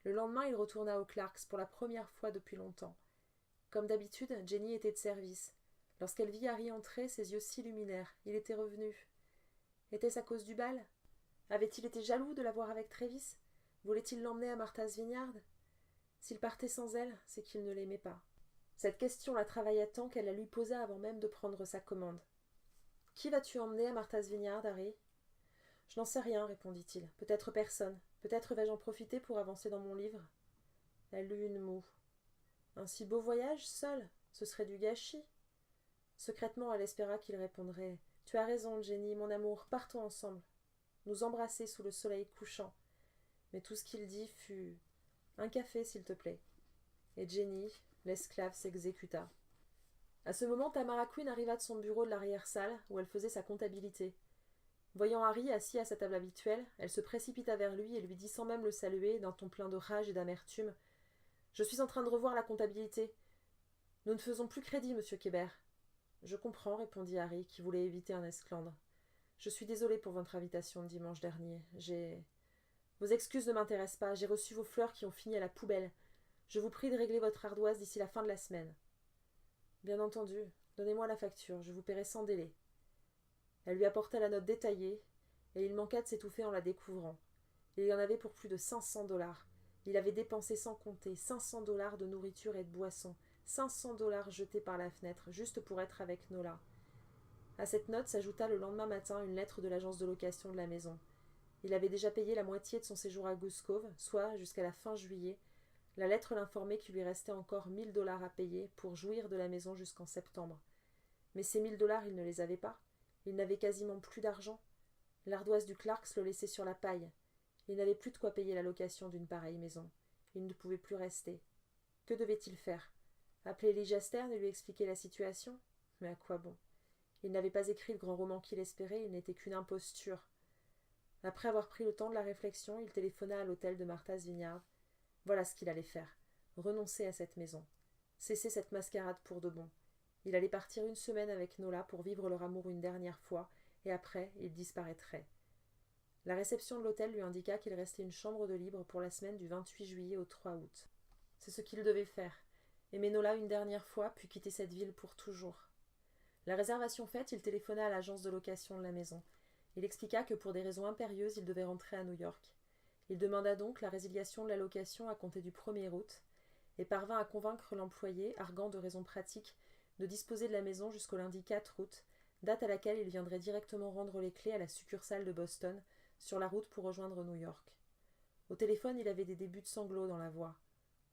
Le lendemain, il retourna aux Clarks pour la première fois depuis longtemps. Comme d'habitude, Jenny était de service. Lorsqu'elle vit Harry entrer, ses yeux s'illuminèrent. Il était revenu. Était-ce à cause du bal? Avait-il été jaloux de la voir avec Travis? Voulait-il l'emmener à Martha's Vineyard? S'il partait sans elle, c'est qu'il ne l'aimait pas. Cette question la travailla tant qu'elle la lui posa avant même de prendre sa commande. « Qui vas-tu emmener à Martha's Vineyard, Harry ?»« Je n'en sais rien, répondit-il. Peut-être personne. Peut-être vais-je en profiter pour avancer dans mon livre. » Elle eut une moue. « Un si beau voyage, seul? Ce serait du gâchis. » Secrètement, elle espéra qu'il répondrait « Tu as raison, Jenny, mon amour, partons ensemble. » Nous embrasser sous le soleil couchant. Mais tout ce qu'il dit fut « Un café, s'il te plaît. » Et Jenny, l'esclave, s'exécuta. À ce moment, Tamara Quinn arriva de son bureau de l'arrière-salle, où elle faisait sa comptabilité. Voyant Harry assis à sa table habituelle, elle se précipita vers lui et lui dit sans même le saluer, d'un ton plein de rage et d'amertume « Je suis en train de revoir la comptabilité. Nous ne faisons plus crédit, monsieur Kébert. »« Je comprends, répondit Harry, qui voulait éviter un esclandre. Je suis désolé pour votre invitation de dimanche dernier. Vos excuses ne m'intéressent pas. J'ai reçu vos fleurs qui ont fini à la poubelle. Je vous prie de régler votre ardoise d'ici la fin de la semaine. Bien entendu. Donnez-moi la facture. Je vous paierai sans délai. Elle lui apporta la note détaillée, et il manqua de s'étouffer en la découvrant. Il y en avait pour plus de 500$. Il avait dépensé sans compter 500$ de nourriture et de boissons, 500$ jetés par la fenêtre, juste pour être avec Nola. À cette note s'ajouta le lendemain matin une lettre de l'agence de location de la maison. Il avait déjà payé la moitié de son séjour à Goose Cove, soit jusqu'à la fin juillet. La lettre l'informait qu'il lui restait encore 1000$ à payer pour jouir de la maison jusqu'en septembre. Mais ces 1000$, il ne les avait pas. Il n'avait quasiment plus d'argent. L'ardoise du Clarks le laissait sur la paille. Il n'avait plus de quoi payer la location d'une pareille maison. Il ne pouvait plus rester. Que devait-il faire? Appeler Elijah Stern et lui expliquer la situation? Mais à quoi bon? Il n'avait pas écrit le grand roman qu'il espérait, il n'était qu'une imposture. Après avoir pris le temps de la réflexion, il téléphona à l'hôtel de Martha's Vineyard. Voilà ce qu'il allait faire. Renoncer à cette maison. Cesser cette mascarade pour de bon. Il allait partir une semaine avec Nola pour vivre leur amour une dernière fois, et après, il disparaîtrait. La réception de l'hôtel lui indiqua qu'il restait une chambre de libre pour la semaine du 28 juillet au 3 août. C'est ce qu'il devait faire. Aimer Nola une dernière fois, puis quitter cette ville pour toujours. La réservation faite, il téléphona à l'agence de location de la maison. Il expliqua que pour des raisons impérieuses, il devait rentrer à New York. Il demanda donc la résiliation de la location à compter du 1er août et parvint à convaincre l'employé, arguant de raisons pratiques, de disposer de la maison jusqu'au lundi 4 août, date à laquelle il viendrait directement rendre les clés à la succursale de Boston, sur la route pour rejoindre New York. Au téléphone, il avait des débuts de sanglots dans la voix.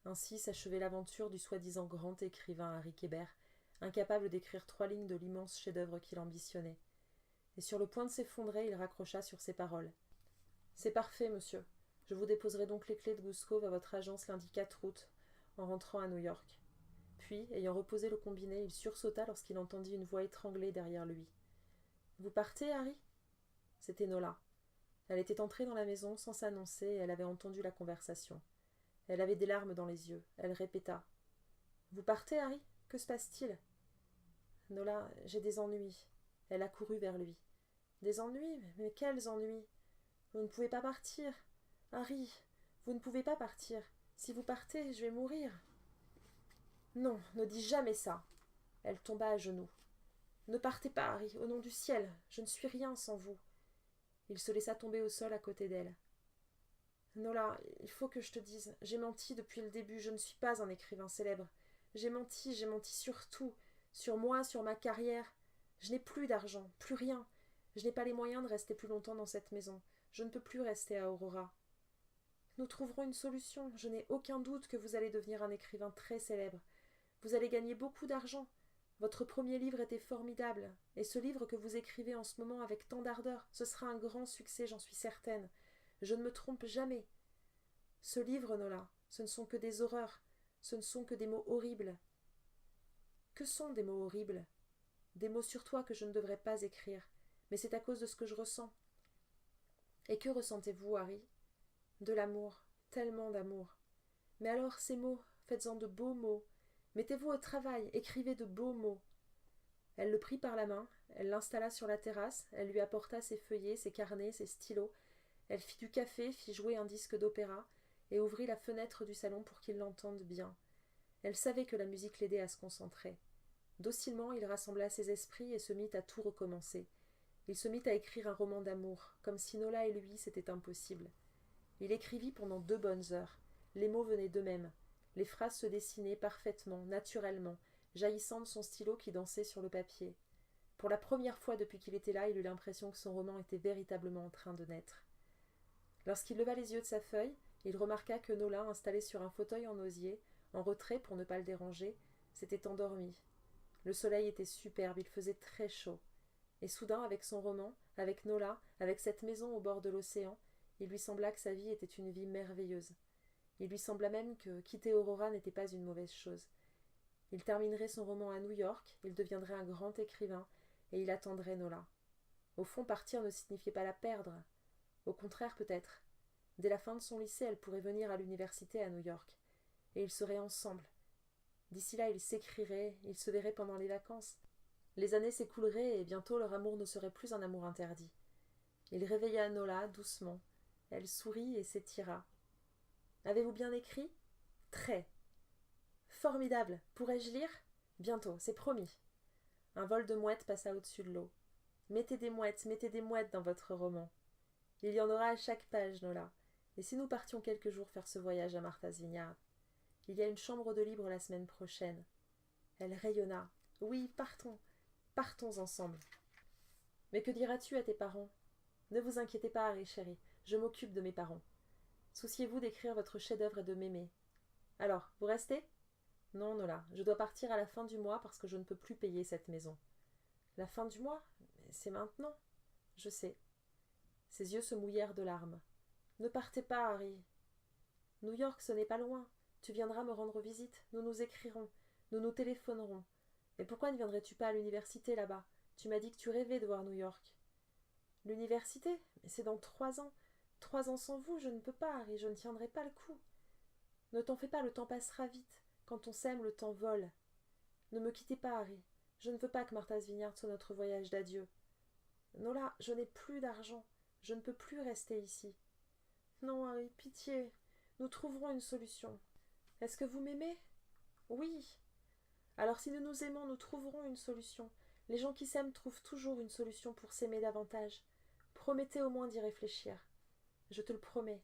Ainsi s'achevait l'aventure du soi-disant grand écrivain Harry Kébert, incapable d'écrire 3 lignes de l'immense chef-d'œuvre qu'il ambitionnait. Et sur le point de s'effondrer, il raccrocha sur ces paroles. « C'est parfait, monsieur. Je vous déposerai donc les clés de Goose Cove à votre agence lundi 4 août, en rentrant à New York. » Puis, ayant reposé le combiné, il sursauta lorsqu'il entendit une voix étranglée derrière lui. « Vous partez, Harry ?» C'était Nola. Elle était entrée dans la maison sans s'annoncer et elle avait entendu la conversation. Elle avait des larmes dans les yeux. Elle répéta. « Vous partez, Harry? Que se passe-t-il ?»« Nola, j'ai des ennuis. » Elle accourut vers lui. « Des ennuis? Mais quels ennuis? Vous ne pouvez pas partir. Harry, vous ne pouvez pas partir. Si vous partez, je vais mourir. » « Non, ne dis jamais ça. » Elle tomba à genoux. « Ne partez pas, Harry, au nom du ciel. Je ne suis rien sans vous. » Il se laissa tomber au sol à côté d'elle. « Nola, il faut que je te dise, j'ai menti depuis le début, je ne suis pas un écrivain célèbre. J'ai menti sur tout, sur moi, sur ma carrière. Je n'ai plus d'argent, plus rien. Je n'ai pas les moyens de rester plus longtemps dans cette maison. Je ne peux plus rester à Aurora. Nous trouverons une solution. Je n'ai aucun doute que vous allez devenir un écrivain très célèbre. Vous allez gagner beaucoup d'argent. Votre premier livre était formidable, et ce livre que vous écrivez en ce moment avec tant d'ardeur, ce sera un grand succès, j'en suis certaine. Je ne me trompe jamais. Ce livre, Nola, ce ne sont que des horreurs, ce ne sont que des mots horribles. Que sont des mots horribles? Des mots sur toi que je ne devrais pas écrire, mais c'est à cause de ce que je ressens. Et que ressentez-vous, Harry? De l'amour, tellement d'amour. Mais alors, ces mots, faites-en de beaux mots. Mettez-vous au travail, écrivez de beaux mots. Elle le prit par la main, elle l'installa sur la terrasse, elle lui apporta ses feuillets, ses carnets, ses stylos. Elle fit du café, fit jouer un disque d'opéra, et ouvrit la fenêtre du salon pour qu'il l'entende bien. Elle savait que la musique l'aidait à se concentrer. Docilement, il rassembla ses esprits et se mit à tout recommencer. Il se mit à écrire un roman d'amour, comme si Nola et lui, c'était impossible. Il écrivit pendant 2 bonnes heures. Les mots venaient d'eux-mêmes. Les phrases se dessinaient parfaitement, naturellement, jaillissant de son stylo qui dansait sur le papier. Pour la première fois depuis qu'il était là, il eut l'impression que son roman était véritablement en train de naître. Lorsqu'il leva les yeux de sa feuille, il remarqua que Nola, installée sur un fauteuil en osier, en retrait pour ne pas le déranger, s'était endormie. Le soleil était superbe, il faisait très chaud. Et soudain, avec son roman, avec Nola, avec cette maison au bord de l'océan, il lui sembla que sa vie était une vie merveilleuse. Il lui sembla même que quitter Aurora n'était pas une mauvaise chose. Il terminerait son roman à New York, il deviendrait un grand écrivain, et il attendrait Nola. Au fond, partir ne signifiait pas la perdre. Au contraire, peut-être. Dès la fin de son lycée, elle pourrait venir à l'université à New York. Et ils seraient ensemble. D'ici là, ils s'écriraient, ils se verraient pendant les vacances. Les années s'écouleraient et bientôt leur amour ne serait plus un amour interdit. Il réveilla Nola doucement. Elle sourit et s'étira. « Avez-vous bien écrit ?»« Très. »« Formidable. Pourrais-je lire ?»« Bientôt, c'est promis. » Un vol de mouettes passa au-dessus de l'eau. « mettez des mouettes dans votre roman. Il y en aura à chaque page, Nola. Et si nous partions quelques jours faire ce voyage à Martha's Vineyard? Il y a une chambre de libre la semaine prochaine. » Elle rayonna. « Oui, partons. Partons ensemble. » « Mais que diras-tu à tes parents? » ?»« Ne vous inquiétez pas, Harry, chéri. Je m'occupe de mes parents. Souciez-vous d'écrire votre chef-d'œuvre et de m'aimer. Alors, vous restez? Non, Nola, je dois partir à la fin du mois parce que je ne peux plus payer cette maison. La fin du mois? Mais c'est maintenant. Je sais. Ses yeux se mouillèrent de larmes. Ne partez pas, Harry. New York, ce n'est pas loin. Tu viendras me rendre visite. Nous nous écrirons. Nous nous téléphonerons. Mais pourquoi ne viendrais-tu pas à l'université là-bas? Tu m'as dit que tu rêvais de voir New York. L'université? Mais c'est dans 3 ans. 3 ans sans vous, je ne peux pas, Harry, je ne tiendrai pas le coup. Ne t'en fais pas, le temps passera vite. Quand on s'aime, le temps vole. Ne me quittez pas, Harry. Je ne veux pas que Martha's Vineyard soit notre voyage d'adieu. Nola, je n'ai plus d'argent. Je ne peux plus rester ici. Non, Harry, pitié. Nous trouverons une solution. Est-ce que vous m'aimez? Oui. Alors si nous nous aimons, nous trouverons une solution. Les gens qui s'aiment trouvent toujours une solution pour s'aimer davantage. Promettez au moins d'y réfléchir. Je te le promets.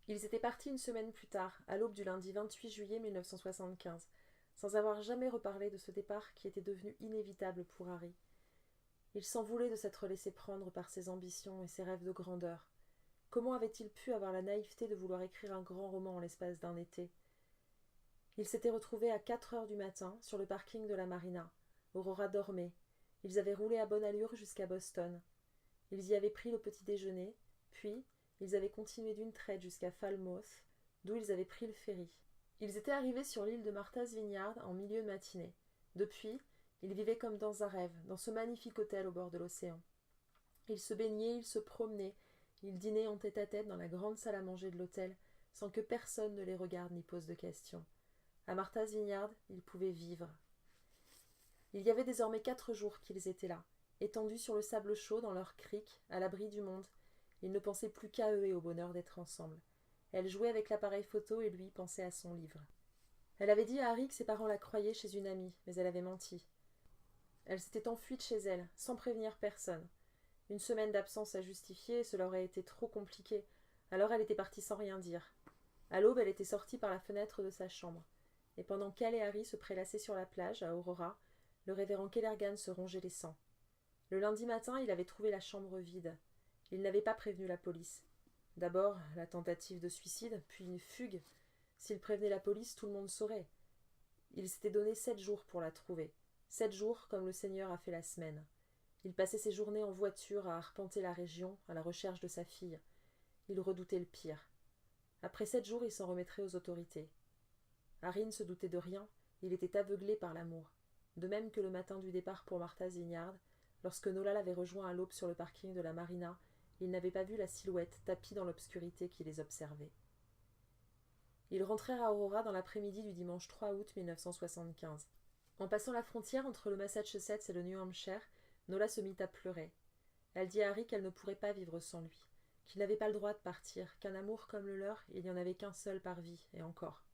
Ils étaient partis une semaine plus tard, à l'aube du lundi 28 juillet 1975, sans avoir jamais reparlé de ce départ qui était devenu inévitable pour Harry. Il s'en voulait de s'être laissé prendre par ses ambitions et ses rêves de grandeur. Comment avait-il pu avoir la naïveté de vouloir écrire un grand roman en l'espace d'un été? Ils s'étaient retrouvés à 4 heures du matin sur le parking de la marina. Aurora dormait. Ils avaient roulé à bonne allure jusqu'à Boston. Ils y avaient pris le petit déjeuner, puis ils avaient continué d'une traite jusqu'à Falmouth, d'où ils avaient pris le ferry. Ils étaient arrivés sur l'île de Martha's Vineyard en milieu de matinée. Depuis, ils vivaient comme dans un rêve, dans ce magnifique hôtel au bord de l'océan. Ils se baignaient, ils se promenaient, ils dînaient en tête-à-tête dans la grande salle à manger de l'hôtel, sans que personne ne les regarde ni pose de questions. À Martha's Vineyard, ils pouvaient vivre. Il y avait désormais 4 jours qu'ils étaient là, étendus sur le sable chaud dans leur crique, à l'abri du monde. Ils ne pensaient plus qu'à eux et au bonheur d'être ensemble. Elle jouait avec l'appareil photo et lui pensait à son livre. Elle avait dit à Harry que ses parents la croyaient chez une amie, mais elle avait menti. Elle s'était enfuie de chez elle, sans prévenir personne. Une semaine d'absence à justifier, cela aurait été trop compliqué, alors elle était partie sans rien dire. À l'aube, elle était sortie par la fenêtre de sa chambre. Et pendant qu'elle et Harry se prélassaient sur la plage, à Aurora, le révérend Kellergan se rongeait les sangs. Le lundi matin, il avait trouvé la chambre vide. Il n'avait pas prévenu la police. D'abord, la tentative de suicide, puis une fugue. S'il prévenait la police, tout le monde saurait. Il s'était donné 7 jours pour la trouver. 7 jours comme le Seigneur a fait la semaine. Il passait ses journées en voiture à arpenter la région, à la recherche de sa fille. Il redoutait le pire. Après 7 jours, il s'en remettrait aux autorités. Harry ne se doutait de rien, il était aveuglé par l'amour. De même que le matin du départ pour Martha's Vineyard, lorsque Nola l'avait rejoint à l'aube sur le parking de la marina, il n'avait pas vu la silhouette tapie dans l'obscurité qui les observait. Ils rentrèrent à Aurora dans l'après-midi du dimanche 3 août 1975. En passant la frontière entre le Massachusetts et le New Hampshire, Nola se mit à pleurer. Elle dit à Harry qu'elle ne pourrait pas vivre sans lui, qu'il n'avait pas le droit de partir, qu'un amour comme le leur, il n'y en avait qu'un seul par vie, et encore.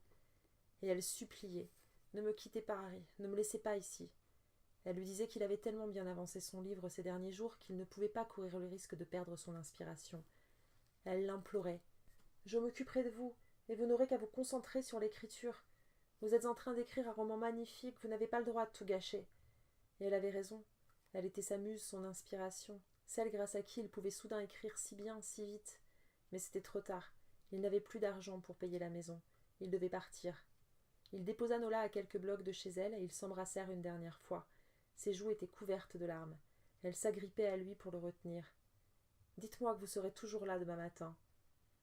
Et elle suppliait. « Ne me quittez pas, Harry, ne me laissez pas ici. » Elle lui disait qu'il avait tellement bien avancé son livre ces derniers jours qu'il ne pouvait pas courir le risque de perdre son inspiration. Elle l'implorait. « Je m'occuperai de vous, et vous n'aurez qu'à vous concentrer sur l'écriture. Vous êtes en train d'écrire un roman magnifique, vous n'avez pas le droit de tout gâcher. » Et elle avait raison. Elle était sa muse, son inspiration, celle grâce à qui il pouvait soudain écrire si bien, si vite. Mais c'était trop tard. Il n'avait plus d'argent pour payer la maison. Il devait partir. Il déposa Nola à quelques blocs de chez elle et ils s'embrassèrent une dernière fois. Ses joues étaient couvertes de larmes. Elle s'agrippait à lui pour le retenir. « Dites-moi que vous serez toujours là demain matin. »«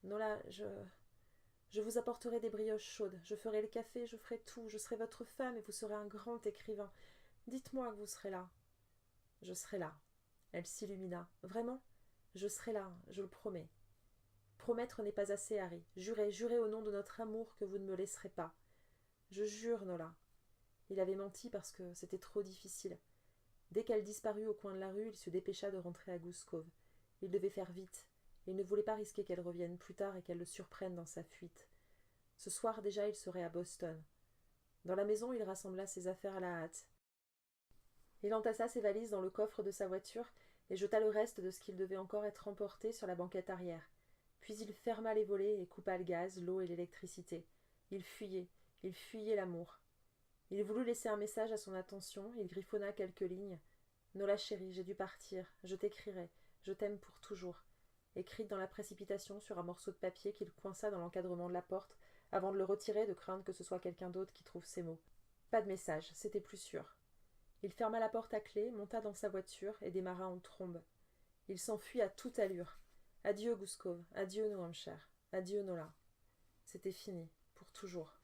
Nola, je vous apporterai des brioches chaudes, je ferai le café, je ferai tout, je serai votre femme et vous serez un grand écrivain. Dites-moi que vous serez là. »« Je serai là. » Elle s'illumina. « Vraiment ? Je serai là, je le promets. » « Promettre n'est pas assez, Harry. Jurez, jurez au nom de notre amour que vous ne me laisserez pas. »« Je jure, Nola. » Il avait menti parce que c'était trop difficile. Dès qu'elle disparut au coin de la rue, il se dépêcha de rentrer à Goose Cove. Il devait faire vite. Il ne voulait pas risquer qu'elle revienne plus tard et qu'elle le surprenne dans sa fuite. Ce soir déjà, il serait à Boston. Dans la maison, il rassembla ses affaires à la hâte. Il entassa ses valises dans le coffre de sa voiture et jeta le reste de ce qu'il devait encore être emporté sur la banquette arrière. Puis il ferma les volets et coupa le gaz, l'eau et l'électricité. Il fuyait l'amour. Il voulut laisser un message à son attention, il griffonna quelques lignes. « Nola chérie, j'ai dû partir, je t'écrirai, je t'aime pour toujours. » Écrite dans la précipitation sur un morceau de papier qu'il coinça dans l'encadrement de la porte, avant de le retirer de crainte que ce soit quelqu'un d'autre qui trouve ces mots. Pas de message, c'était plus sûr. Il ferma la porte à clé, monta dans sa voiture et démarra en trombe. Il s'enfuit à toute allure. Adieu Goose Cove, adieu New Hampshire, adieu Nola. C'était fini, pour toujours.